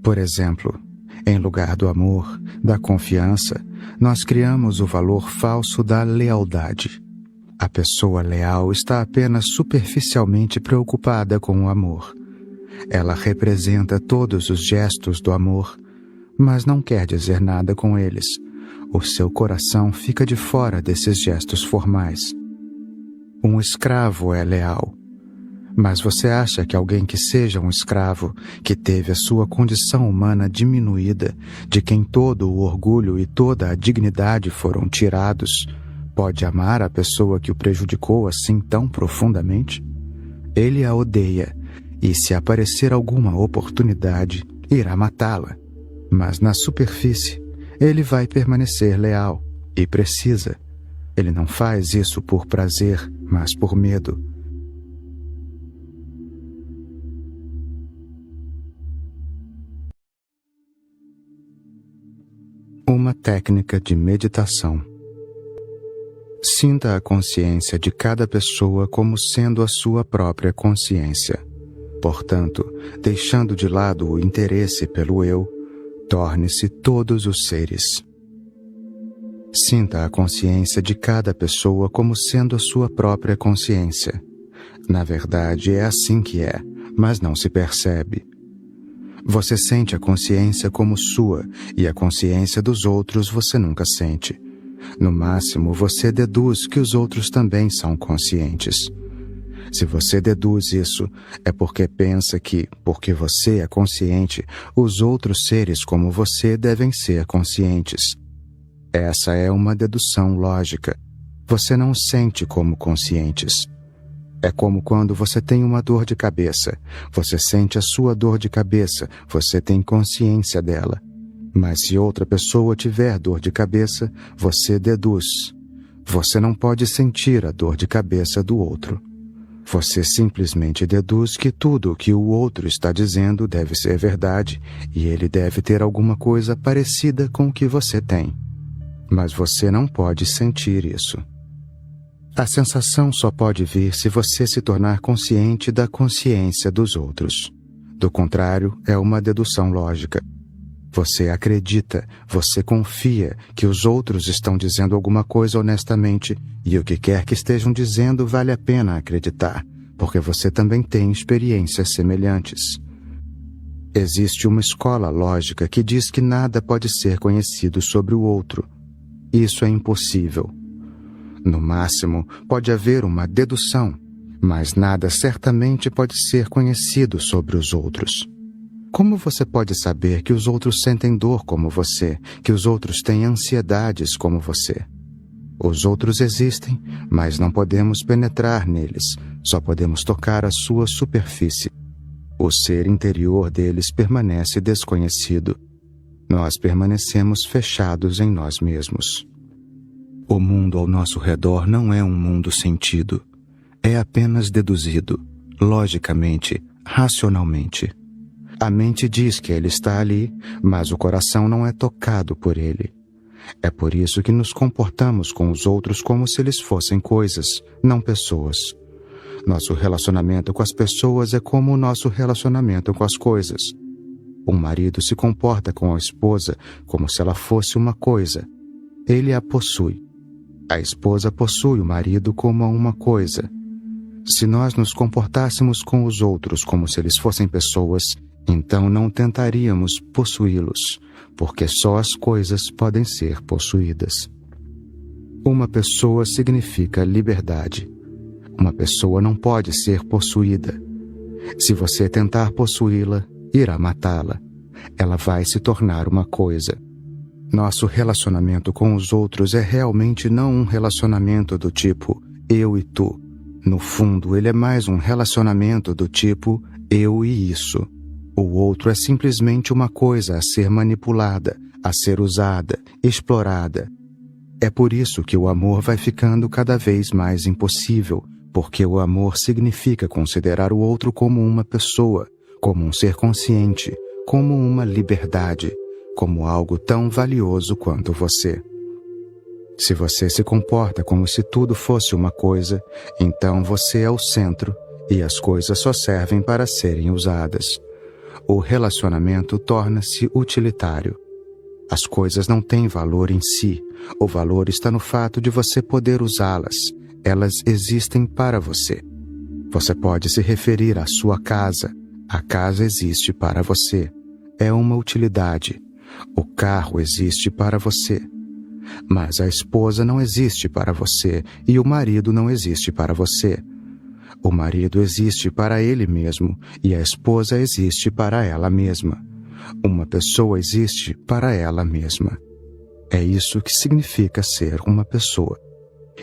Por exemplo, em lugar do amor, da confiança, nós criamos o valor falso da lealdade. A pessoa leal está apenas superficialmente preocupada com o amor. Ela representa todos os gestos do amor, mas não quer dizer nada com eles. O seu coração fica de fora desses gestos formais. Um escravo é leal. Mas você acha que alguém que seja um escravo, que teve a sua condição humana diminuída, de quem todo o orgulho e toda a dignidade foram tirados, pode amar a pessoa que o prejudicou assim tão profundamente? Ele a odeia, e se aparecer alguma oportunidade, irá matá-la. Mas na superfície, ele vai permanecer leal, e precisa. Ele não faz isso por prazer, mas por medo. Uma técnica de meditação. Sinta a consciência de cada pessoa como sendo a sua própria consciência. Portanto, deixando de lado o interesse pelo eu, torne-se todos os seres. Sinta a consciência de cada pessoa como sendo a sua própria consciência. Na verdade, é assim que é, mas não se percebe. Você sente a consciência como sua, e a consciência dos outros você nunca sente. No máximo, você deduz que os outros também são conscientes. Se você deduz isso, é porque pensa que, porque você é consciente, os outros seres como você devem ser conscientes. Essa é uma dedução lógica. Você não os sente como conscientes. É como quando você tem uma dor de cabeça. Você sente a sua dor de cabeça, você tem consciência dela. Mas se outra pessoa tiver dor de cabeça, você deduz. Você não pode sentir a dor de cabeça do outro. Você simplesmente deduz que tudo o que o outro está dizendo deve ser verdade e ele deve ter alguma coisa parecida com o que você tem. Mas você não pode sentir isso. A sensação só pode vir se você se tornar consciente da consciência dos outros. Do contrário, é uma dedução lógica. Você acredita, você confia que os outros estão dizendo alguma coisa honestamente e o que quer que estejam dizendo vale a pena acreditar, porque você também tem experiências semelhantes. Existe uma escola lógica que diz que nada pode ser conhecido sobre o outro. Isso é impossível. No máximo, pode haver uma dedução, mas nada certamente pode ser conhecido sobre os outros. Como você pode saber que os outros sentem dor como você, que os outros têm ansiedades como você? Os outros existem, mas não podemos penetrar neles, só podemos tocar a sua superfície. O ser interior deles permanece desconhecido. Nós permanecemos fechados em nós mesmos. O mundo ao nosso redor não é um mundo sentido. É apenas deduzido, logicamente, racionalmente. A mente diz que ele está ali, mas o coração não é tocado por ele. É por isso que nos comportamos com os outros como se eles fossem coisas, não pessoas. Nosso relacionamento com as pessoas é como o nosso relacionamento com as coisas. Um marido se comporta com a esposa como se ela fosse uma coisa. Ele a possui. A esposa possui o marido como uma coisa. Se nós nos comportássemos com os outros como se eles fossem pessoas, então não tentaríamos possuí-los, porque só as coisas podem ser possuídas. Uma pessoa significa liberdade. Uma pessoa não pode ser possuída. Se você tentar possuí-la, irá matá-la. Ela vai se tornar uma coisa. Nosso relacionamento com os outros é realmente não um relacionamento do tipo eu e tu. No fundo, ele é mais um relacionamento do tipo eu e isso. O outro é simplesmente uma coisa a ser manipulada, a ser usada, explorada. É por isso que o amor vai ficando cada vez mais impossível, porque o amor significa considerar o outro como uma pessoa, como um ser consciente, como uma liberdade, como algo tão valioso quanto você. Se você se comporta como se tudo fosse uma coisa, então você é o centro e as coisas só servem para serem usadas. O relacionamento torna-se utilitário. As coisas não têm valor em si. O valor está no fato de você poder usá-las. Elas existem para você. Você pode se referir à sua casa. A casa existe para você. É uma utilidade. O carro existe para você. Mas a esposa não existe para você e o marido não existe para você. O marido existe para ele mesmo e a esposa existe para ela mesma. Uma pessoa existe para ela mesma. É isso que significa ser uma pessoa.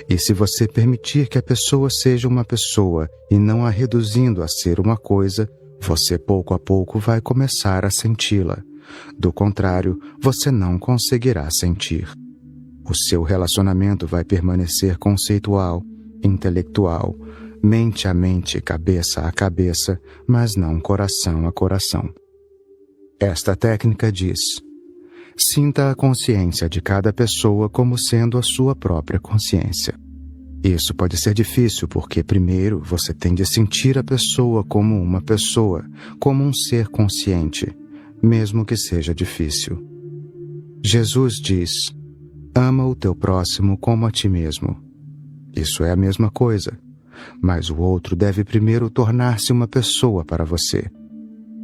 E se você permitir que a pessoa seja uma pessoa e não a reduzindo a ser uma coisa, você pouco a pouco vai começar a senti-la. Do contrário, você não conseguirá sentir. O seu relacionamento vai permanecer conceitual, intelectual, mente a mente, cabeça a cabeça, mas não coração a coração. Esta técnica diz: sinta a consciência de cada pessoa como sendo a sua própria consciência. Isso pode ser difícil porque, primeiro, você tem de sentir a pessoa como uma pessoa, como um ser consciente, mesmo que seja difícil. Jesus diz: ama o teu próximo como a ti mesmo. Isso é a mesma coisa, mas o outro deve primeiro tornar-se uma pessoa para você.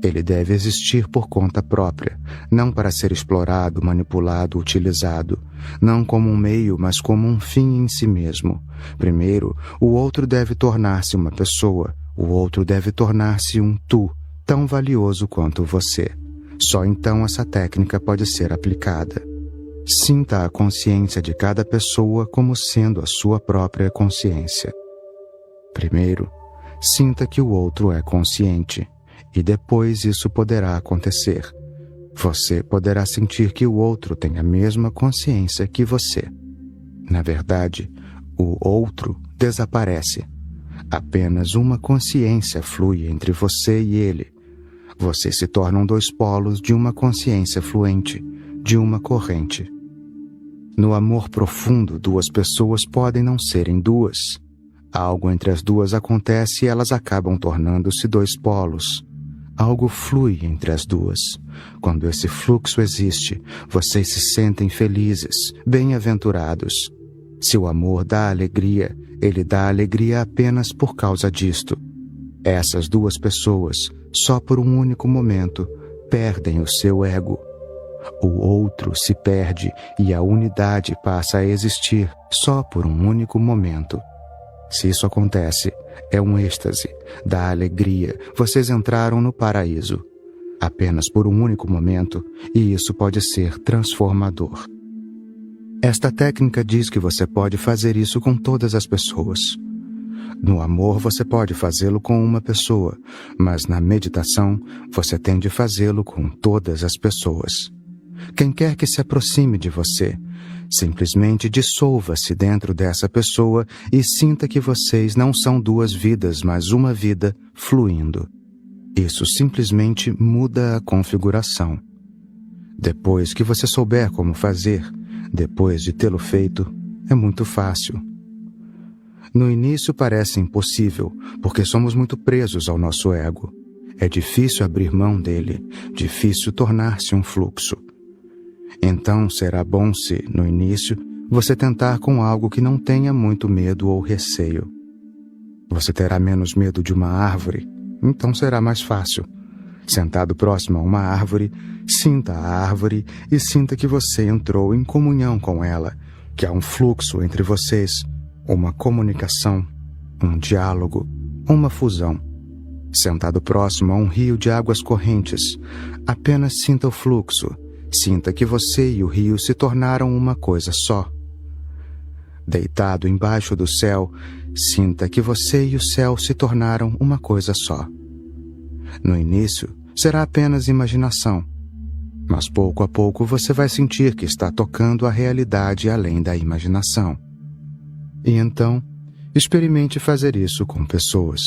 Ele deve existir por conta própria, não para ser explorado, manipulado, utilizado, não como um meio, mas como um fim em si mesmo. Primeiro, o outro deve tornar-se uma pessoa, o outro deve tornar-se um tu, tão valioso quanto você. Só então essa técnica pode ser aplicada. Sinta a consciência de cada pessoa como sendo a sua própria consciência. Primeiro, sinta que o outro é consciente, e depois isso poderá acontecer. Você poderá sentir que o outro tem a mesma consciência que você. Na verdade, o outro desaparece. Apenas uma consciência flui entre você e ele. Vocês se tornam dois polos de uma consciência fluente, de uma corrente. No amor profundo, duas pessoas podem não serem duas. Algo entre as duas acontece e elas acabam tornando-se dois polos. Algo flui entre as duas. Quando esse fluxo existe, vocês se sentem felizes, bem-aventurados. Se o amor dá alegria, ele dá alegria apenas por causa disto. Essas duas pessoas, só por um único momento, perdem o seu ego. O outro se perde e a unidade passa a existir só por um único momento. Se isso acontece, é um êxtase, da alegria, vocês entraram no paraíso. Apenas por um único momento, e isso pode ser transformador. Esta técnica diz que você pode fazer isso com todas as pessoas. No amor você pode fazê-lo com uma pessoa, mas na meditação você tem de fazê-lo com todas as pessoas. Quem quer que se aproxime de você, simplesmente dissolva-se dentro dessa pessoa e sinta que vocês não são duas vidas, mas uma vida fluindo. Isso simplesmente muda a configuração. Depois que você souber como fazer, depois de tê-lo feito, é muito fácil. No início parece impossível, porque somos muito presos ao nosso ego. É difícil abrir mão dele, difícil tornar-se um fluxo. Então será bom se, no início, você tentar com algo que não tenha muito medo ou receio. Você terá menos medo de uma árvore, então será mais fácil. Sentado próximo a uma árvore, sinta a árvore e sinta que você entrou em comunhão com ela, que há um fluxo entre vocês, uma comunicação, um diálogo, uma fusão. Sentado próximo a um rio de águas correntes, apenas sinta o fluxo, sinta que você e o rio se tornaram uma coisa só. Deitado embaixo do céu, sinta que você e o céu se tornaram uma coisa só. No início, será apenas imaginação, mas pouco a pouco você vai sentir que está tocando a realidade além da imaginação. E então, experimente fazer isso com pessoas.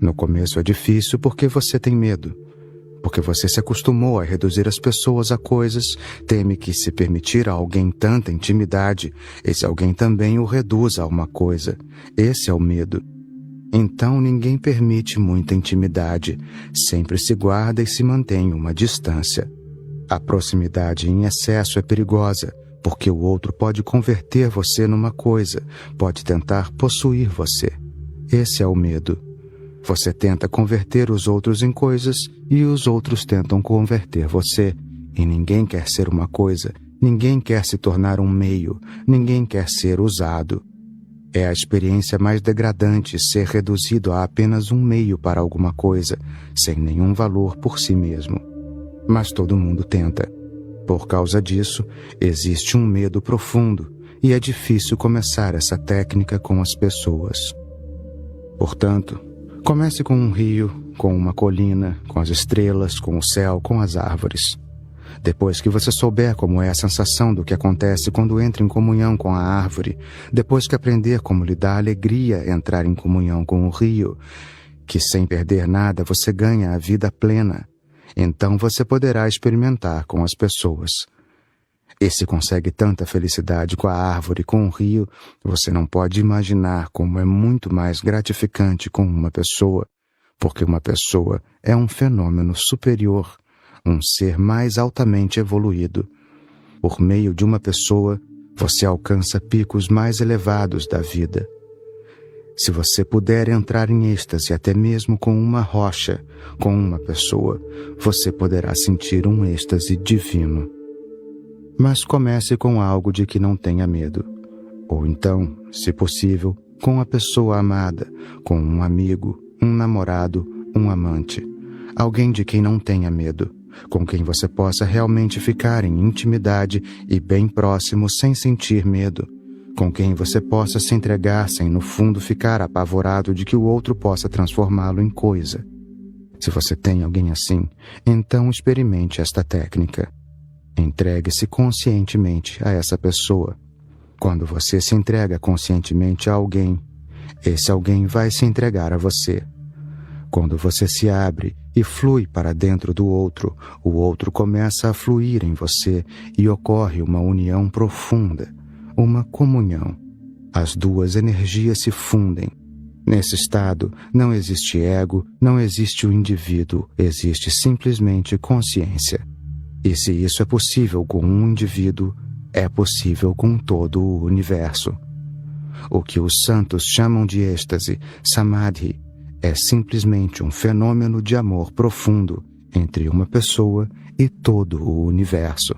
No começo é difícil porque você tem medo, porque você se acostumou a reduzir as pessoas a coisas, teme que se permitir a alguém tanta intimidade, esse alguém também o reduza a uma coisa. Esse é o medo. Então ninguém permite muita intimidade, sempre se guarda e se mantém uma distância. A proximidade em excesso é perigosa, porque o outro pode converter você numa coisa, pode tentar possuir você. Esse é o medo. Você tenta converter os outros em coisas e os outros tentam converter você. E ninguém quer ser uma coisa, ninguém quer se tornar um meio, ninguém quer ser usado. É a experiência mais degradante ser reduzido a apenas um meio para alguma coisa, sem nenhum valor por si mesmo. Mas todo mundo tenta. Por causa disso, existe um medo profundo e é difícil começar essa técnica com as pessoas. Portanto, comece com um rio, com uma colina, com as estrelas, com o céu, com as árvores. Depois que você souber como é a sensação do que acontece quando entra em comunhão com a árvore, depois que aprender como lhe dá alegria entrar em comunhão com o rio, que sem perder nada você ganha a vida plena, então você poderá experimentar com as pessoas. E se consegue tanta felicidade com a árvore, com o rio, você não pode imaginar como é muito mais gratificante com uma pessoa, porque uma pessoa é um fenômeno superior, um ser mais altamente evoluído. Por meio de uma pessoa, você alcança picos mais elevados da vida. Se você puder entrar em êxtase até mesmo com uma rocha, com uma pessoa, você poderá sentir um êxtase divino. Mas comece com algo de que não tenha medo. Ou então, se possível, com a pessoa amada, com um amigo, um namorado, um amante. Alguém de quem não tenha medo, com quem você possa realmente ficar em intimidade e bem próximo sem sentir medo. Com quem você possa se entregar sem no fundo ficar apavorado de que o outro possa transformá-lo em coisa. Se você tem alguém assim, então experimente esta técnica. Entregue-se conscientemente a essa pessoa. Quando você se entrega conscientemente a alguém, esse alguém vai se entregar a você. Quando você se abre e flui para dentro do outro, o outro começa a fluir em você e ocorre uma união profunda, uma comunhão. As duas energias se fundem. Nesse estado, não existe ego, não existe o indivíduo, existe simplesmente consciência. E se isso é possível com um indivíduo, é possível com todo o universo. O que os santos chamam de êxtase, samadhi, é simplesmente um fenômeno de amor profundo entre uma pessoa e todo o universo.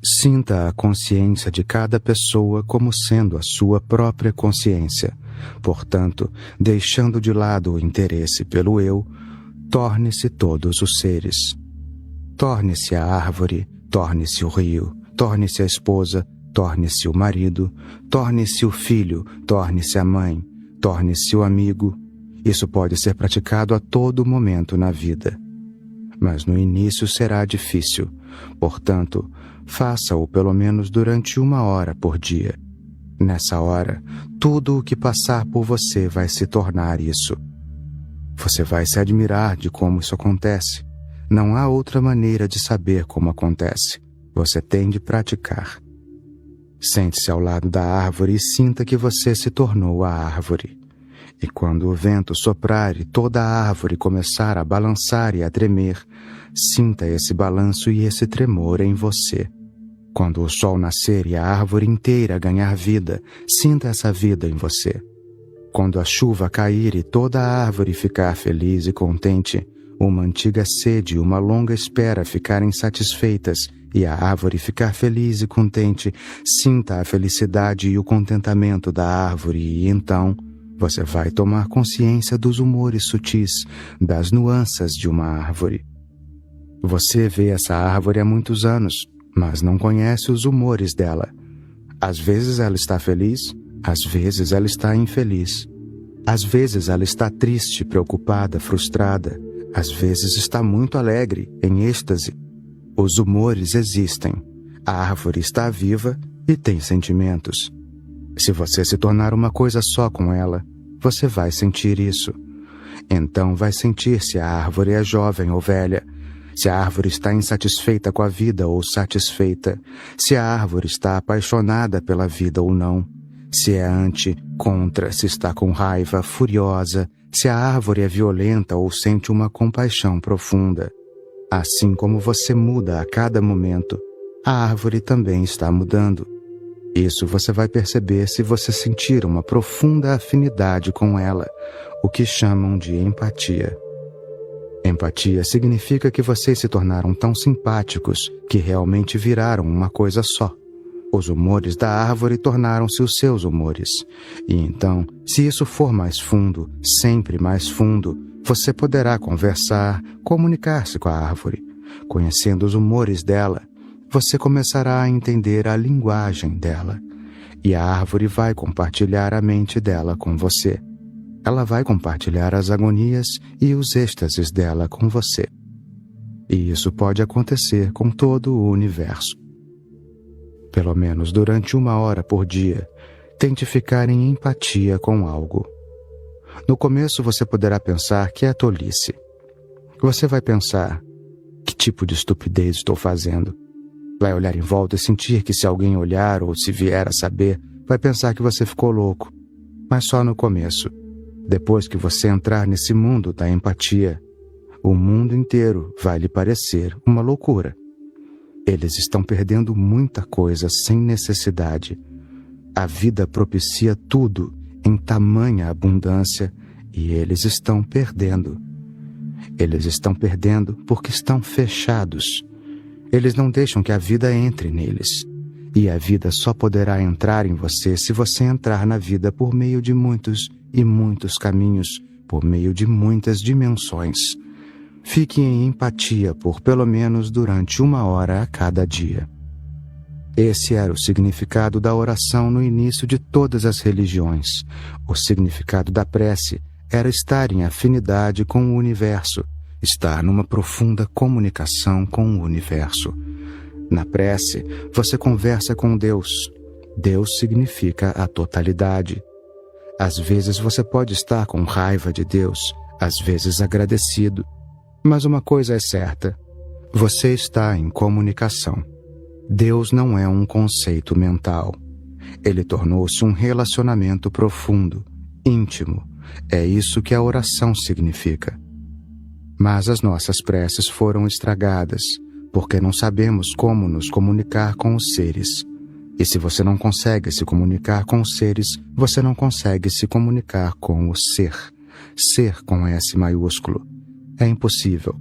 Sinta a consciência de cada pessoa como sendo a sua própria consciência, Portanto, deixando de lado o interesse pelo eu, torne-se todos os seres. Torne-se a árvore, torne-se o rio, torne-se a esposa, torne-se o marido, torne-se o filho, torne-se a mãe, torne-se o amigo. Isso pode ser praticado a todo momento na vida. Mas no início será difícil. Portanto, faça-o pelo menos durante 1 hora por dia. Nessa hora, tudo o que passar por você vai se tornar isso. Você vai se admirar de como isso acontece. Não há outra maneira de saber como acontece. Você tem de praticar. Sente-se ao lado da árvore e sinta que você se tornou a árvore. E quando o vento soprar e toda a árvore começar a balançar e a tremer, sinta esse balanço e esse tremor em você. Quando o sol nascer e a árvore inteira ganhar vida, sinta essa vida em você. Quando a chuva cair e toda a árvore ficar feliz e contente, uma antiga sede e uma longa espera ficarem satisfeitas e a árvore ficar feliz e contente, sinta a felicidade e o contentamento da árvore e então você vai tomar consciência dos humores sutis, das nuances de uma árvore. Você vê essa árvore há muitos anos, mas não conhece os humores dela. Às vezes ela está feliz, às vezes ela está infeliz. Às vezes ela está triste, preocupada, frustrada. Às vezes está muito alegre, em êxtase. Os humores existem. A árvore está viva e tem sentimentos. Se você se tornar uma coisa só com ela, você vai sentir isso. Então vai sentir se a árvore é jovem ou velha, se a árvore está insatisfeita com a vida ou satisfeita, se a árvore está apaixonada pela vida ou não, se é anti, contra, se está com raiva, furiosa, se a árvore é violenta ou sente uma compaixão profunda. Assim como você muda a cada momento, a árvore também está mudando. Isso você vai perceber se você sentir uma profunda afinidade com ela, o que chamam de empatia. Empatia significa que vocês se tornaram tão simpáticos que realmente viraram uma coisa só. Os humores da árvore tornaram-se os seus humores. E então, se isso for mais fundo, sempre mais fundo, você poderá conversar, comunicar-se com a árvore. Conhecendo os humores dela, você começará a entender a linguagem dela. E a árvore vai compartilhar a mente dela com você. Ela vai compartilhar as agonias e os êxtases dela com você. E isso pode acontecer com todo o universo. Pelo menos durante 1 hora por dia, tente ficar em empatia com algo. No começo você poderá pensar que é tolice. Você vai pensar, que tipo de estupidez estou fazendo? Vai olhar em volta e sentir que se alguém olhar ou se vier a saber, vai pensar que você ficou louco. Mas só no começo. Depois que você entrar nesse mundo da empatia, o mundo inteiro vai lhe parecer uma loucura. Eles estão perdendo muita coisa sem necessidade. A vida propicia tudo em tamanha abundância e eles estão perdendo. Eles estão perdendo porque estão fechados. Eles não deixam que a vida entre neles. E a vida só poderá entrar em você se você entrar na vida por meio de muitos e muitos caminhos, por meio de muitas dimensões. Fique em empatia por pelo menos durante 1 hora a cada dia. Esse era o significado da oração no início de todas as religiões. O significado da prece era estar em afinidade com o universo, estar numa profunda comunicação com o universo. Na prece, você conversa com Deus. Deus significa a totalidade. Às vezes você pode estar com raiva de Deus, às vezes agradecido. Mas uma coisa é certa, você está em comunicação. Deus não é um conceito mental. Ele tornou-se um relacionamento profundo, íntimo. É isso que a oração significa. Mas as nossas preces foram estragadas, porque não sabemos como nos comunicar com os seres. E se você não consegue se comunicar com os seres, você não consegue se comunicar com o ser. Ser com S maiúsculo. É impossível.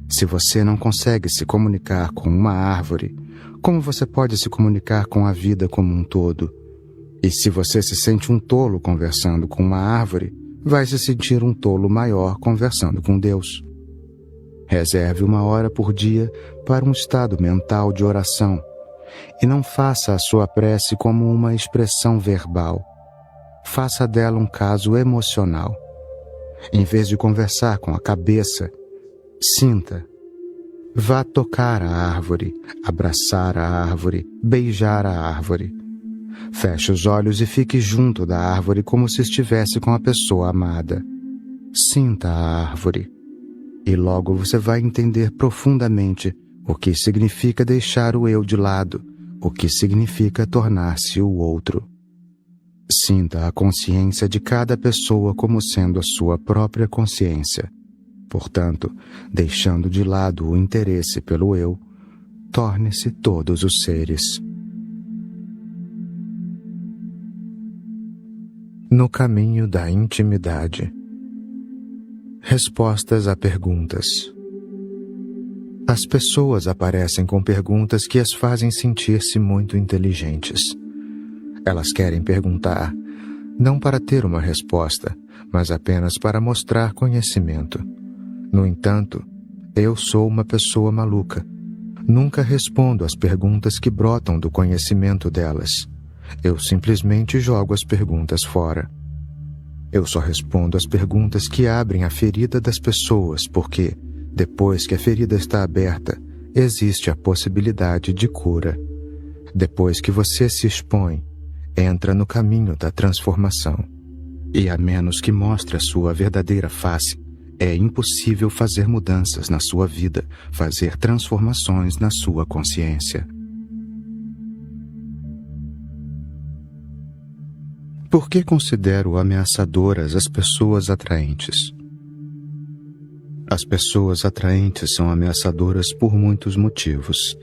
Se você não consegue se comunicar com uma árvore, como você pode se comunicar com a vida como um todo? E se você se sente um tolo conversando com uma árvore, vai se sentir um tolo maior conversando com Deus. Reserve 1 hora por dia para um estado mental de oração e não faça a sua prece como uma expressão verbal. Faça dela um caso emocional. Em vez de conversar com a cabeça, sinta. Vá tocar a árvore, abraçar a árvore, beijar a árvore. Feche os olhos e fique junto da árvore como se estivesse com a pessoa amada. Sinta a árvore. E logo você vai entender profundamente o que significa deixar o eu de lado, o que significa tornar-se o outro. Sinta a consciência de cada pessoa como sendo a sua própria consciência. Portanto, deixando de lado o interesse pelo eu, torne-se todos os seres. No caminho da intimidade. Respostas a perguntas. As pessoas aparecem com perguntas que as fazem sentir-se muito inteligentes. Elas querem perguntar, não para ter uma resposta, mas apenas para mostrar conhecimento. No entanto, eu sou uma pessoa maluca. Nunca respondo às perguntas que brotam do conhecimento delas. Eu simplesmente jogo as perguntas fora. Eu só respondo às perguntas que abrem a ferida das pessoas, porque, depois que a ferida está aberta, existe a possibilidade de cura. Depois que você se expõe, entra no caminho da transformação. E a menos que mostre a sua verdadeira face, é impossível fazer mudanças na sua vida, fazer transformações na sua consciência. Por que considero ameaçadoras as pessoas atraentes? As pessoas atraentes são ameaçadoras por muitos motivos.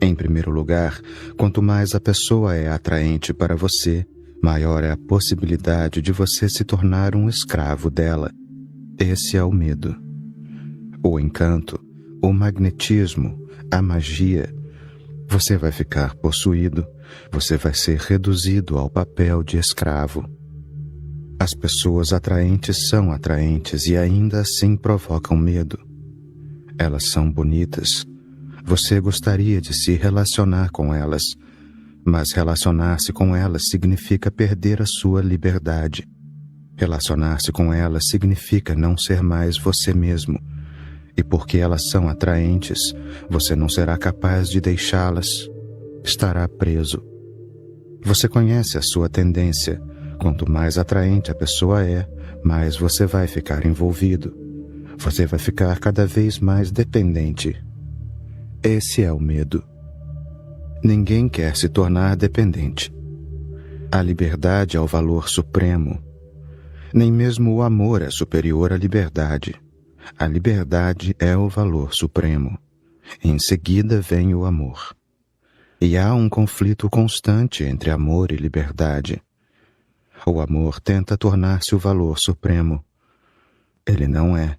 Em primeiro lugar, quanto mais a pessoa é atraente para você, maior é a possibilidade de você se tornar um escravo dela. Esse é o medo. O encanto, o magnetismo, a magia. Você vai ficar possuído, você vai ser reduzido ao papel de escravo. As pessoas atraentes são atraentes e ainda assim provocam medo. Elas são bonitas. Você gostaria de se relacionar com elas, mas relacionar-se com elas significa perder a sua liberdade. Relacionar-se com elas significa não ser mais você mesmo. E porque elas são atraentes, você não será capaz de deixá-las. Estará preso. Você conhece a sua tendência. Quanto mais atraente a pessoa é, mais você vai ficar envolvido. Você vai ficar cada vez mais dependente. Esse é o medo. Ninguém quer se tornar dependente. A liberdade é o valor supremo. Nem mesmo o amor é superior à liberdade. A liberdade é o valor supremo. Em seguida vem o amor. E há um conflito constante entre amor e liberdade. O amor tenta tornar-se o valor supremo. Ele não é.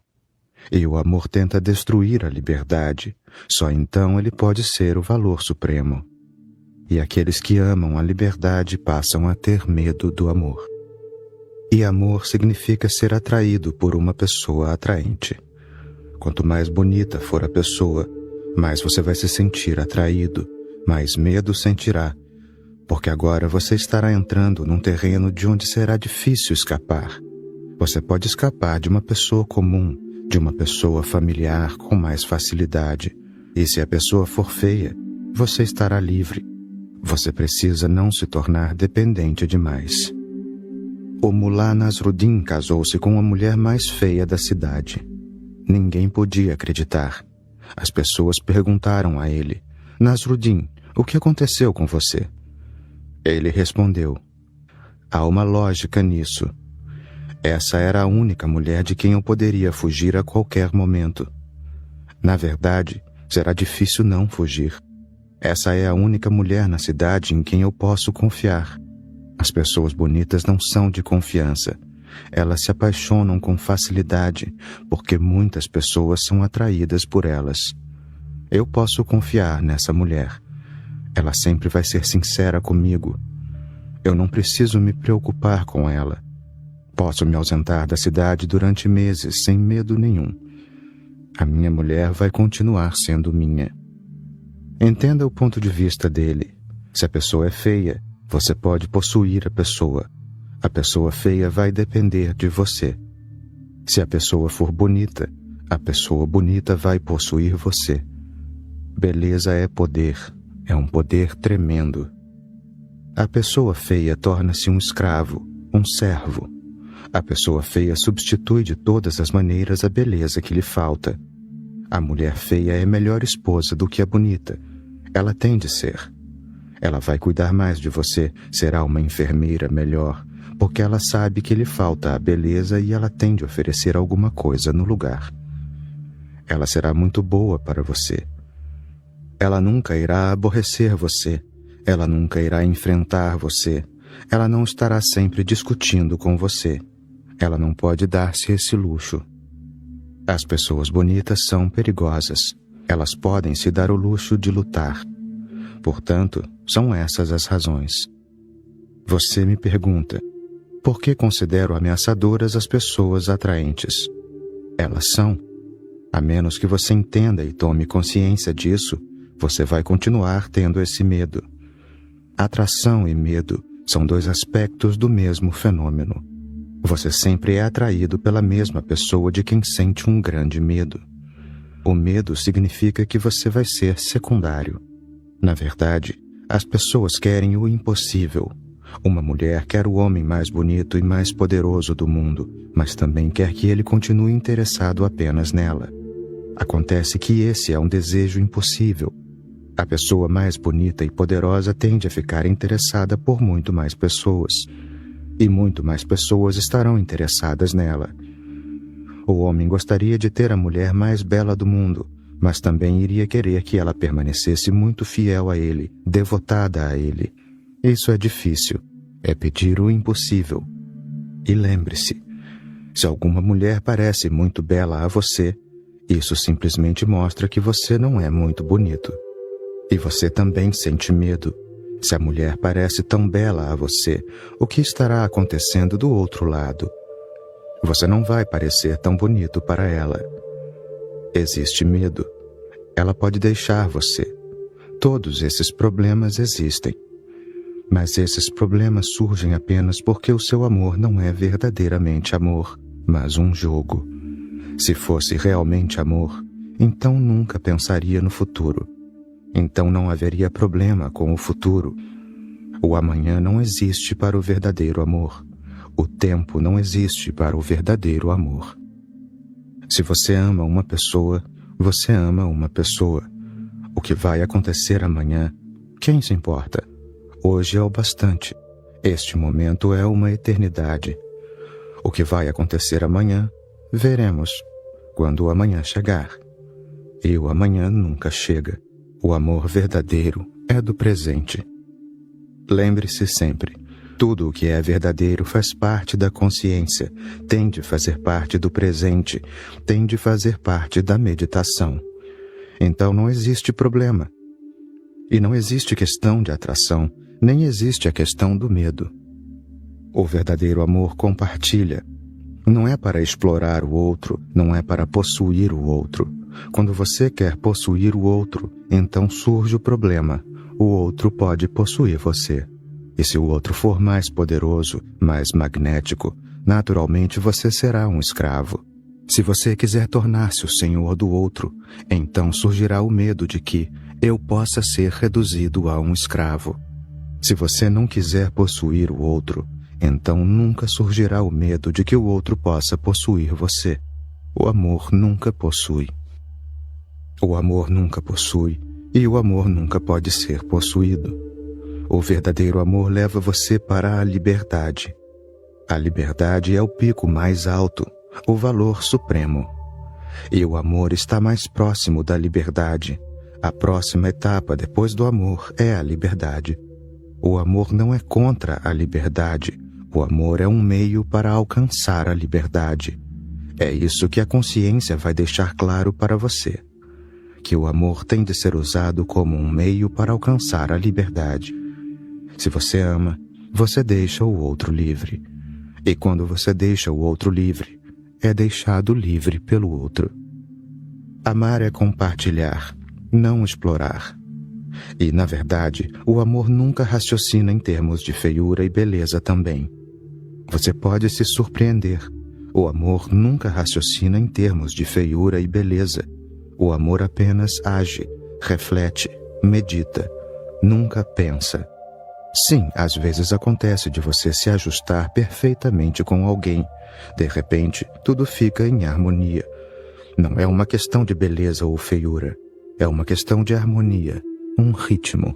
E o amor tenta destruir a liberdade. Só então ele pode ser o valor supremo. E aqueles que amam a liberdade passam a ter medo do amor. E amor significa ser atraído por uma pessoa atraente. Quanto mais bonita for a pessoa, mais você vai se sentir atraído, mais medo sentirá, porque agora você estará entrando num terreno de onde será difícil escapar. Você pode escapar de uma pessoa comum, de uma pessoa familiar com mais facilidade. E se a pessoa for feia, você estará livre. Você precisa não se tornar dependente demais. O Mullah Nasruddin casou-se com a mulher mais feia da cidade. Ninguém podia acreditar. As pessoas perguntaram a ele: Nasruddin, o que aconteceu com você? Ele respondeu: há uma lógica nisso. Essa era a única mulher de quem eu poderia fugir a qualquer momento. Na verdade, será difícil não fugir. Essa é a única mulher na cidade em quem eu posso confiar. As pessoas bonitas não são de confiança. Elas se apaixonam com facilidade, porque muitas pessoas são atraídas por elas. Eu posso confiar nessa mulher. Ela sempre vai ser sincera comigo. Eu não preciso me preocupar com ela. Posso me ausentar da cidade durante meses sem medo nenhum. A minha mulher vai continuar sendo minha. Entenda o ponto de vista dele. Se a pessoa é feia, você pode possuir a pessoa. A pessoa feia vai depender de você. Se a pessoa for bonita, a pessoa bonita vai possuir você. Beleza é poder. É um poder tremendo. A pessoa feia torna-se um escravo, um servo. A pessoa feia substitui de todas as maneiras a beleza que lhe falta. A mulher feia é melhor esposa do que a bonita. Ela tem de ser. Ela vai cuidar mais de você, será uma enfermeira melhor, porque ela sabe que lhe falta a beleza e ela tem de oferecer alguma coisa no lugar. Ela será muito boa para você. Ela nunca irá aborrecer você. Ela nunca irá enfrentar você. Ela não estará sempre discutindo com você. Ela não pode dar-se esse luxo. As pessoas bonitas são perigosas. Elas podem se dar o luxo de lutar. Portanto, são essas as razões. Você me pergunta, por que considero ameaçadoras as pessoas atraentes? Elas são. A menos que você entenda e tome consciência disso, você vai continuar tendo esse medo. Atração e medo são dois aspectos do mesmo fenômeno. Você sempre é atraído pela mesma pessoa de quem sente um grande medo. O medo significa que você vai ser secundário. Na verdade, as pessoas querem o impossível. Uma mulher quer o homem mais bonito e mais poderoso do mundo, mas também quer que ele continue interessado apenas nela. Acontece que esse é um desejo impossível. A pessoa mais bonita e poderosa tende a ficar interessada por muito mais pessoas. E muito mais pessoas estarão interessadas nela. O homem gostaria de ter a mulher mais bela do mundo, mas também iria querer que ela permanecesse muito fiel a ele, devotada a ele. Isso é difícil. É pedir o impossível. E lembre-se, se alguma mulher parece muito bela a você, isso simplesmente mostra que você não é muito bonito. E você também sente medo. Se a mulher parece tão bela a você, o que estará acontecendo do outro lado? Você não vai parecer tão bonito para ela. Existe medo. Ela pode deixar você. Todos esses problemas existem. Mas esses problemas surgem apenas porque o seu amor não é verdadeiramente amor, mas um jogo. Se fosse realmente amor, então nunca pensaria no futuro. Então não haveria problema com o futuro. O amanhã não existe para o verdadeiro amor. O tempo não existe para o verdadeiro amor. Se você ama uma pessoa, você ama uma pessoa. O que vai acontecer amanhã, quem se importa? Hoje é o bastante. Este momento é uma eternidade. O que vai acontecer amanhã, veremos, quando o amanhã chegar. E o amanhã nunca chega. O amor verdadeiro é do presente. Lembre-se sempre, tudo o que é verdadeiro faz parte da consciência, tem de fazer parte do presente, tem de fazer parte da meditação. Então não existe problema. E não existe questão de atração, nem existe a questão do medo. O verdadeiro amor compartilha. Não é para explorar o outro, não é para possuir o outro. Quando você quer possuir o outro, então surge o problema. O outro pode possuir você. E se o outro for mais poderoso, mais magnético, naturalmente você será um escravo. Se você quiser tornar-se o senhor do outro, então surgirá o medo de que eu possa ser reduzido a um escravo. Se você não quiser possuir o outro, então nunca surgirá o medo de que o outro possa possuir você. O amor nunca possui. O amor nunca possui, e o amor nunca pode ser possuído. O verdadeiro amor leva você para a liberdade. A liberdade é o pico mais alto, o valor supremo. E o amor está mais próximo da liberdade. A próxima etapa depois do amor é a liberdade. O amor não é contra a liberdade. O amor é um meio para alcançar a liberdade. É isso que a consciência vai deixar claro para você. Que o amor tem de ser usado como um meio para alcançar a liberdade. Se você ama, você deixa o outro livre. E quando você deixa o outro livre, é deixado livre pelo outro. Amar é compartilhar, não explorar. E, na verdade, o amor nunca raciocina em termos de feiura e beleza também. Você pode se surpreender. O amor nunca raciocina em termos de feiura e beleza. O amor apenas age, reflete, medita, nunca pensa. Sim, às vezes acontece de você se ajustar perfeitamente com alguém. De repente, tudo fica em harmonia. Não é uma questão de beleza ou feiura. É uma questão de harmonia, um ritmo.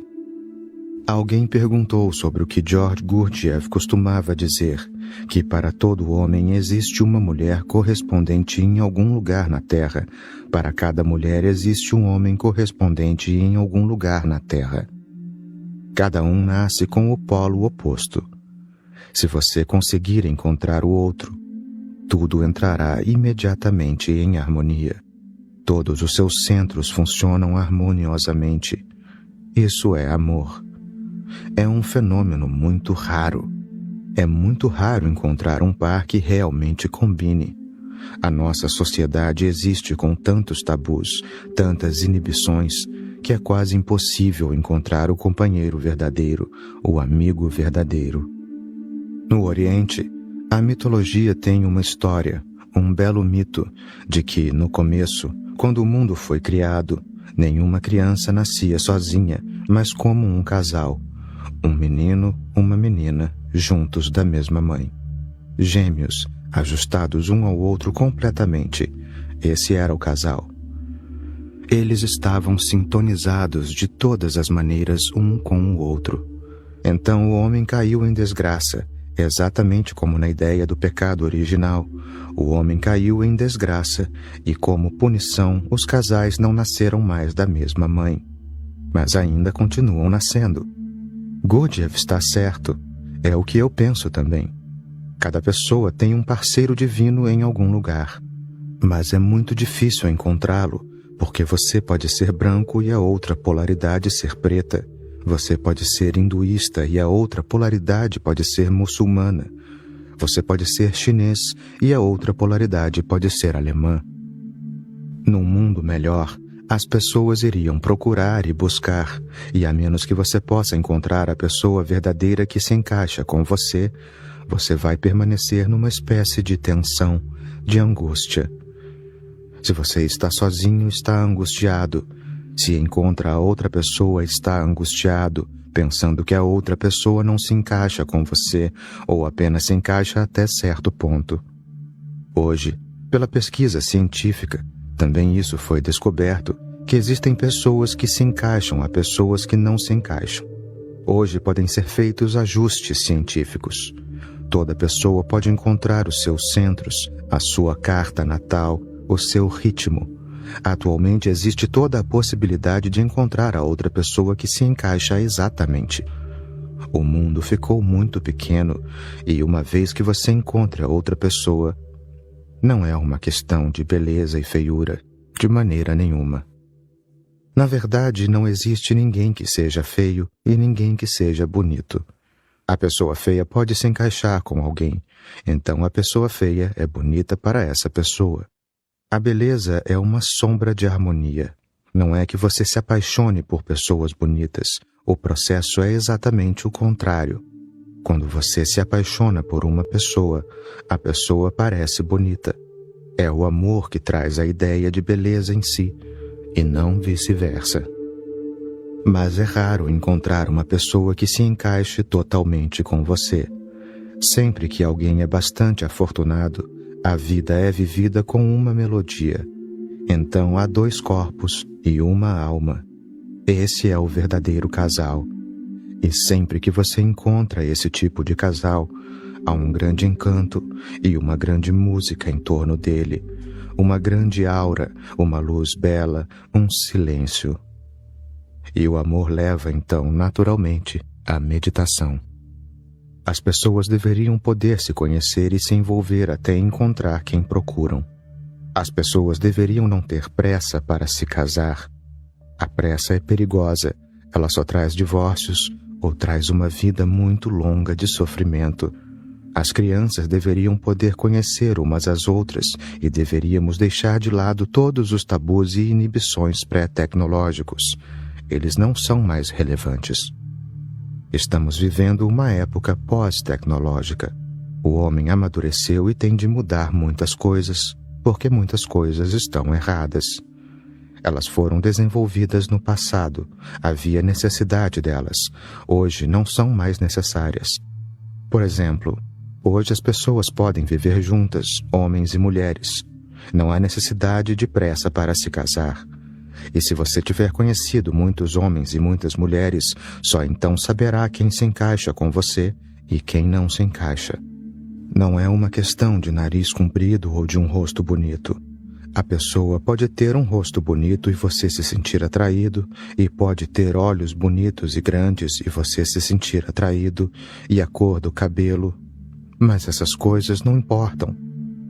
Alguém perguntou sobre o que George Gurdjieff costumava dizer, que para todo homem existe uma mulher correspondente em algum lugar na Terra. Para cada mulher existe um homem correspondente em algum lugar na Terra. Cada um nasce com o polo oposto. Se você conseguir encontrar o outro, tudo entrará imediatamente em harmonia. Todos os seus centros funcionam harmoniosamente. Isso é amor. É um fenômeno muito raro. É muito raro encontrar um par que realmente combine. A nossa sociedade existe com tantos tabus, tantas inibições, que é quase impossível encontrar o companheiro verdadeiro, o amigo verdadeiro. No Oriente, a mitologia tem uma história, um belo mito, de que, no começo, quando o mundo foi criado, nenhuma criança nascia sozinha, mas como um casal. Um menino, uma menina, juntos da mesma mãe. Gêmeos, ajustados um ao outro completamente. Esse era o casal. Eles estavam sintonizados de todas as maneiras um com o outro. Então o homem caiu em desgraça, exatamente como na ideia do pecado original. O homem caiu em desgraça e, como punição, os casais não nasceram mais da mesma mãe. Mas ainda continuam nascendo. Gurdjieff está certo. É o que eu penso também. Cada pessoa tem um parceiro divino em algum lugar. Mas é muito difícil encontrá-lo, porque você pode ser branco e a outra polaridade ser preta. Você pode ser hinduísta e a outra polaridade pode ser muçulmana. Você pode ser chinês e a outra polaridade pode ser alemã. Num mundo melhor, as pessoas iriam procurar e buscar, e a menos que você possa encontrar a pessoa verdadeira que se encaixa com você, você vai permanecer numa espécie de tensão, de angústia. Se você está sozinho, está angustiado. Se encontra a outra pessoa, está angustiado, pensando que a outra pessoa não se encaixa com você, ou apenas se encaixa até certo ponto. Hoje, pela pesquisa científica, também isso foi descoberto, que existem pessoas que se encaixam a pessoas que não se encaixam. Hoje podem ser feitos ajustes científicos. Toda pessoa pode encontrar os seus centros, a sua carta natal, o seu ritmo. Atualmente existe toda a possibilidade de encontrar a outra pessoa que se encaixa exatamente. O mundo ficou muito pequeno e uma vez que você encontra outra pessoa, não é uma questão de beleza e feiura, de maneira nenhuma. Na verdade, não existe ninguém que seja feio e ninguém que seja bonito. A pessoa feia pode se encaixar com alguém, então a pessoa feia é bonita para essa pessoa. A beleza é uma sombra de harmonia. Não é que você se apaixone por pessoas bonitas. O processo é exatamente o contrário. Quando você se apaixona por uma pessoa, a pessoa parece bonita. É o amor que traz a ideia de beleza em si, e não vice-versa. Mas é raro encontrar uma pessoa que se encaixe totalmente com você. Sempre que alguém é bastante afortunado, a vida é vivida com uma melodia. Então há dois corpos e uma alma. Esse é o verdadeiro casal. E sempre que você encontra esse tipo de casal, há um grande encanto e uma grande música em torno dele, uma grande aura, uma luz bela, um silêncio. E o amor leva, então, naturalmente, à meditação. As pessoas deveriam poder se conhecer e se envolver até encontrar quem procuram. As pessoas deveriam não ter pressa para se casar. A pressa é perigosa, ela só traz divórcios, ou traz uma vida muito longa de sofrimento. As crianças deveriam poder conhecer umas às outras e deveríamos deixar de lado todos os tabus e inibições pré-tecnológicos. Eles não são mais relevantes. Estamos vivendo uma época pós-tecnológica. O homem amadureceu e tem de mudar muitas coisas, porque muitas coisas estão erradas. Elas foram desenvolvidas no passado, havia necessidade delas. Hoje não são mais necessárias. Por exemplo, hoje as pessoas podem viver juntas, homens e mulheres. Não há necessidade de pressa para se casar. E se você tiver conhecido muitos homens e muitas mulheres, só então saberá quem se encaixa com você e quem não se encaixa. Não é uma questão de nariz comprido ou de um rosto bonito. A pessoa pode ter um rosto bonito e você se sentir atraído, e pode ter olhos bonitos e grandes e você se sentir atraído, e a cor do cabelo. Mas essas coisas não importam.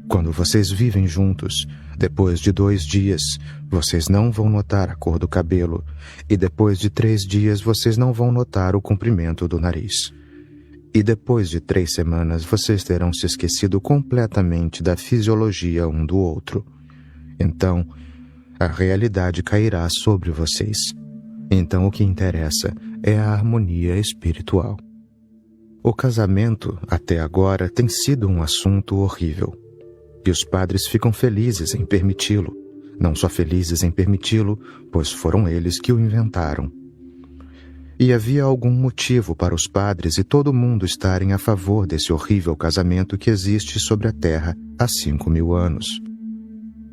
Quando vocês vivem juntos, depois de 2 dias, vocês não vão notar a cor do cabelo, e depois de 3 dias vocês não vão notar o comprimento do nariz. E depois de 3 semanas vocês terão se esquecido completamente da fisiologia um do outro. Então, a realidade cairá sobre vocês. Então o que interessa é a harmonia espiritual. O casamento, até agora, tem sido um assunto horrível. E os padres ficam felizes em permiti-lo. Não só felizes em permiti-lo, pois foram eles que o inventaram. E havia algum motivo para os padres e todo mundo estarem a favor desse horrível casamento que existe sobre a Terra há 5.000 anos.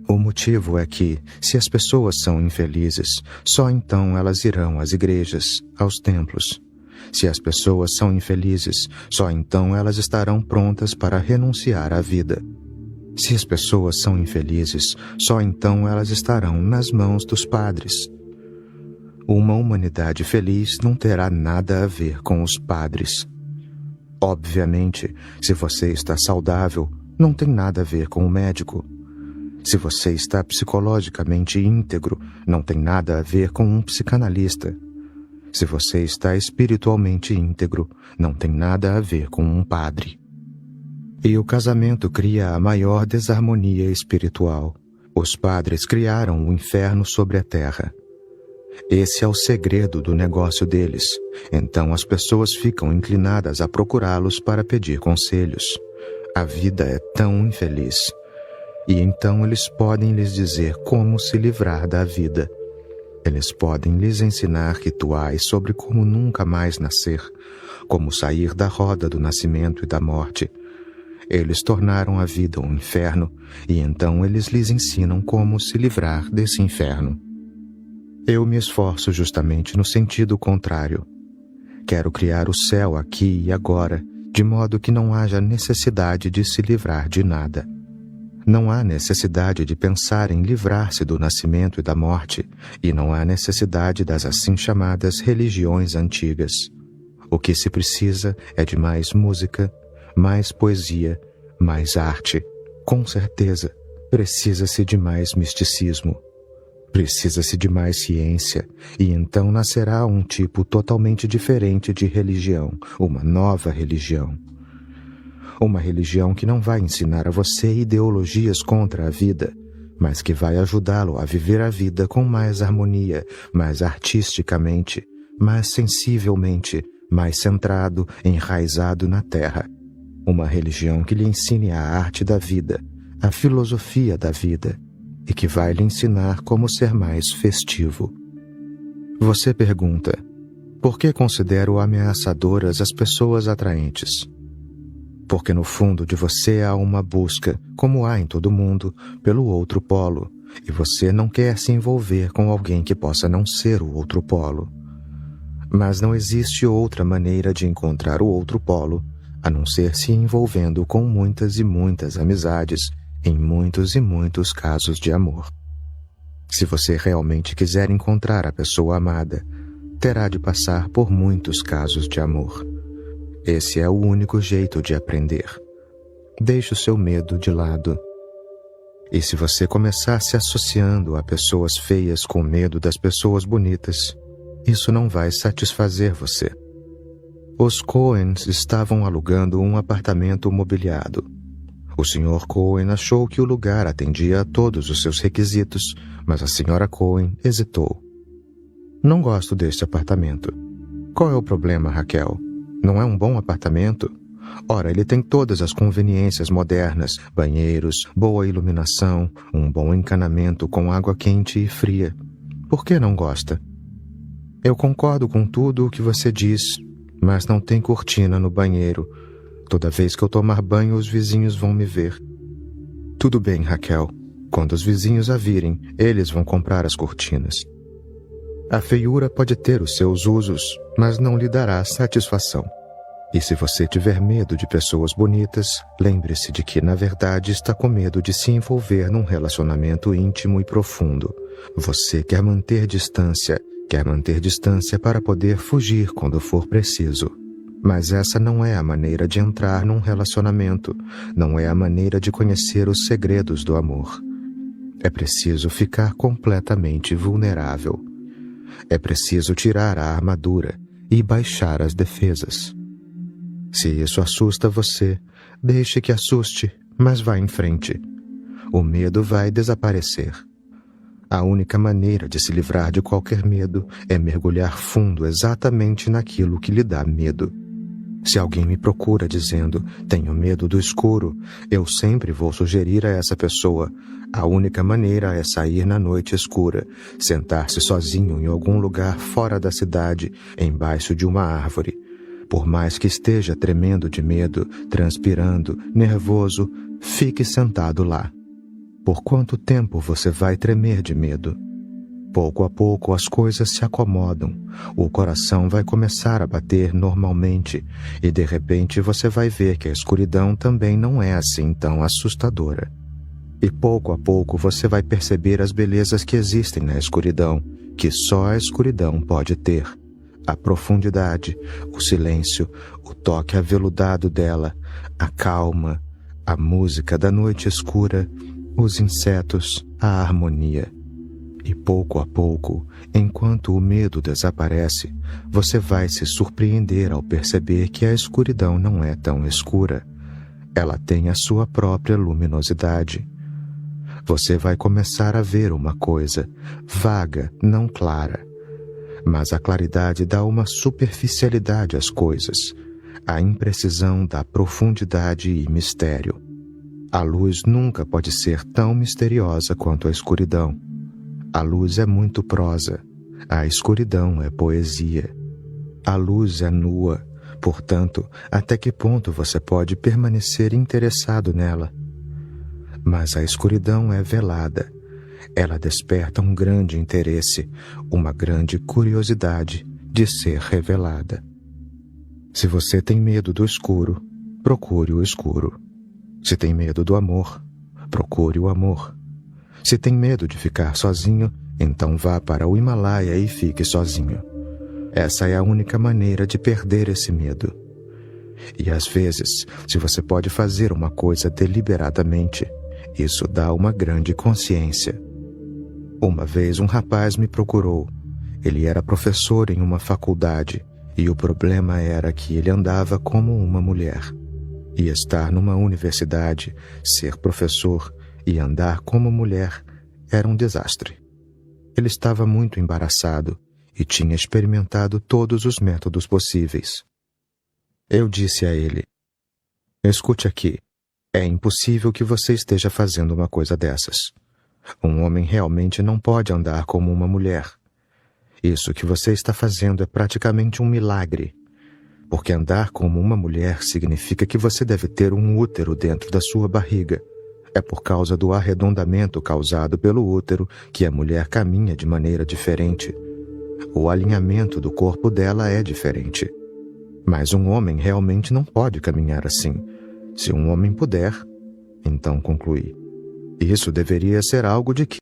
O motivo é que, se as pessoas são infelizes, só então elas irão às igrejas, aos templos. Se as pessoas são infelizes, só então elas estarão prontas para renunciar à vida. Se as pessoas são infelizes, só então elas estarão nas mãos dos padres. Uma humanidade feliz não terá nada a ver com os padres. Obviamente, se você está saudável, não tem nada a ver com o médico. Se você está psicologicamente íntegro, não tem nada a ver com um psicanalista. Se você está espiritualmente íntegro, não tem nada a ver com um padre. E o casamento cria a maior desarmonia espiritual. Os padres criaram o inferno sobre a terra. Esse é o segredo do negócio deles. Então as pessoas ficam inclinadas a procurá-los para pedir conselhos. A vida é tão infeliz. E então eles podem lhes dizer como se livrar da vida. Eles podem lhes ensinar rituais sobre como nunca mais nascer, como sair da roda do nascimento e da morte. Eles tornaram a vida um inferno, e então eles lhes ensinam como se livrar desse inferno. Eu me esforço justamente no sentido contrário. Quero criar o céu aqui e agora, de modo que não haja necessidade de se livrar de nada. Não há necessidade de pensar em livrar-se do nascimento e da morte, e não há necessidade das assim chamadas religiões antigas. O que se precisa é de mais música, mais poesia, mais arte. Com certeza, precisa-se de mais misticismo. Precisa-se de mais ciência, e então nascerá um tipo totalmente diferente de religião, uma nova religião. Uma religião que não vai ensinar a você ideologias contra a vida, mas que vai ajudá-lo a viver a vida com mais harmonia, mais artisticamente, mais sensivelmente, mais centrado, enraizado na terra. Uma religião que lhe ensine a arte da vida, a filosofia da vida, e que vai lhe ensinar como ser mais festivo. Você pergunta, por que considero ameaçadoras as pessoas atraentes? Porque no fundo de você há uma busca, como há em todo mundo, pelo outro polo, e você não quer se envolver com alguém que possa não ser o outro polo. Mas não existe outra maneira de encontrar o outro polo, a não ser se envolvendo com muitas e muitas amizades, em muitos e muitos casos de amor. Se você realmente quiser encontrar a pessoa amada, terá de passar por muitos casos de amor. Esse é o único jeito de aprender. Deixe o seu medo de lado. E se você começar se associando a pessoas feias com medo das pessoas bonitas, isso não vai satisfazer você. Os Coens estavam alugando um apartamento mobiliado. O Sr. Coen achou que o lugar atendia a todos os seus requisitos, mas a Sra. Coen hesitou. Não gosto deste apartamento. Qual é o problema, Raquel? Não é um bom apartamento? Ora, ele tem todas as conveniências modernas, banheiros, boa iluminação, um bom encanamento com água quente e fria. Por que não gosta? Eu concordo com tudo o que você diz, mas não tem cortina no banheiro. Toda vez que eu tomar banho, os vizinhos vão me ver. Tudo bem, Raquel. Quando os vizinhos a virem, eles vão comprar as cortinas. A feiura pode ter os seus usos, mas não lhe dará satisfação. E se você tiver medo de pessoas bonitas, lembre-se de que, na verdade, está com medo de se envolver num relacionamento íntimo e profundo. Você quer manter distância para poder fugir quando for preciso. Mas essa não é a maneira de entrar num relacionamento, não é a maneira de conhecer os segredos do amor. É preciso ficar completamente vulnerável. É preciso tirar a armadura e baixar as defesas. Se isso assusta você, deixe que assuste, mas vá em frente. O medo vai desaparecer. A única maneira de se livrar de qualquer medo é mergulhar fundo exatamente naquilo que lhe dá medo. Se alguém me procura dizendo, tenho medo do escuro, eu sempre vou sugerir a essa pessoa, a única maneira é sair na noite escura, sentar-se sozinho em algum lugar fora da cidade, embaixo de uma árvore. Por mais que esteja tremendo de medo, transpirando, nervoso, fique sentado lá. Por quanto tempo você vai tremer de medo? Pouco a pouco as coisas se acomodam, o coração vai começar a bater normalmente e de repente você vai ver que a escuridão também não é assim tão assustadora. E pouco a pouco você vai perceber as belezas que existem na escuridão, que só a escuridão pode ter. A profundidade, o silêncio, o toque aveludado dela, a calma, a música da noite escura, os insetos, a harmonia. E pouco a pouco, enquanto o medo desaparece, você vai se surpreender ao perceber que a escuridão não é tão escura. Ela tem a sua própria luminosidade. Você vai começar a ver uma coisa, vaga, não clara. Mas a claridade dá uma superficialidade às coisas. A imprecisão dá profundidade e mistério. A luz nunca pode ser tão misteriosa quanto a escuridão. A luz é muito prosa. A escuridão é poesia. A luz é nua. Portanto, até que ponto você pode permanecer interessado nela? Mas a escuridão é velada. Ela desperta um grande interesse, uma grande curiosidade de ser revelada. Se você tem medo do escuro, procure o escuro. Se tem medo do amor, procure o amor. Se tem medo de ficar sozinho, então vá para o Himalaia e fique sozinho. Essa é a única maneira de perder esse medo. E às vezes, se você pode fazer uma coisa deliberadamente, isso dá uma grande consciência. Uma vez um rapaz me procurou. Ele era professor em uma faculdade e o problema era que ele andava como uma mulher. E estar numa universidade, ser professor e andar como mulher era um desastre. Ele estava muito embaraçado e tinha experimentado todos os métodos possíveis. Eu disse a ele, escute aqui, é impossível que você esteja fazendo uma coisa dessas. Um homem realmente não pode andar como uma mulher. Isso que você está fazendo é praticamente um milagre. Porque andar como uma mulher significa que você deve ter um útero dentro da sua barriga. É por causa do arredondamento causado pelo útero que a mulher caminha de maneira diferente. O alinhamento do corpo dela é diferente. Mas um homem realmente não pode caminhar assim. Se um homem puder, então concluí. Isso deveria ser algo de que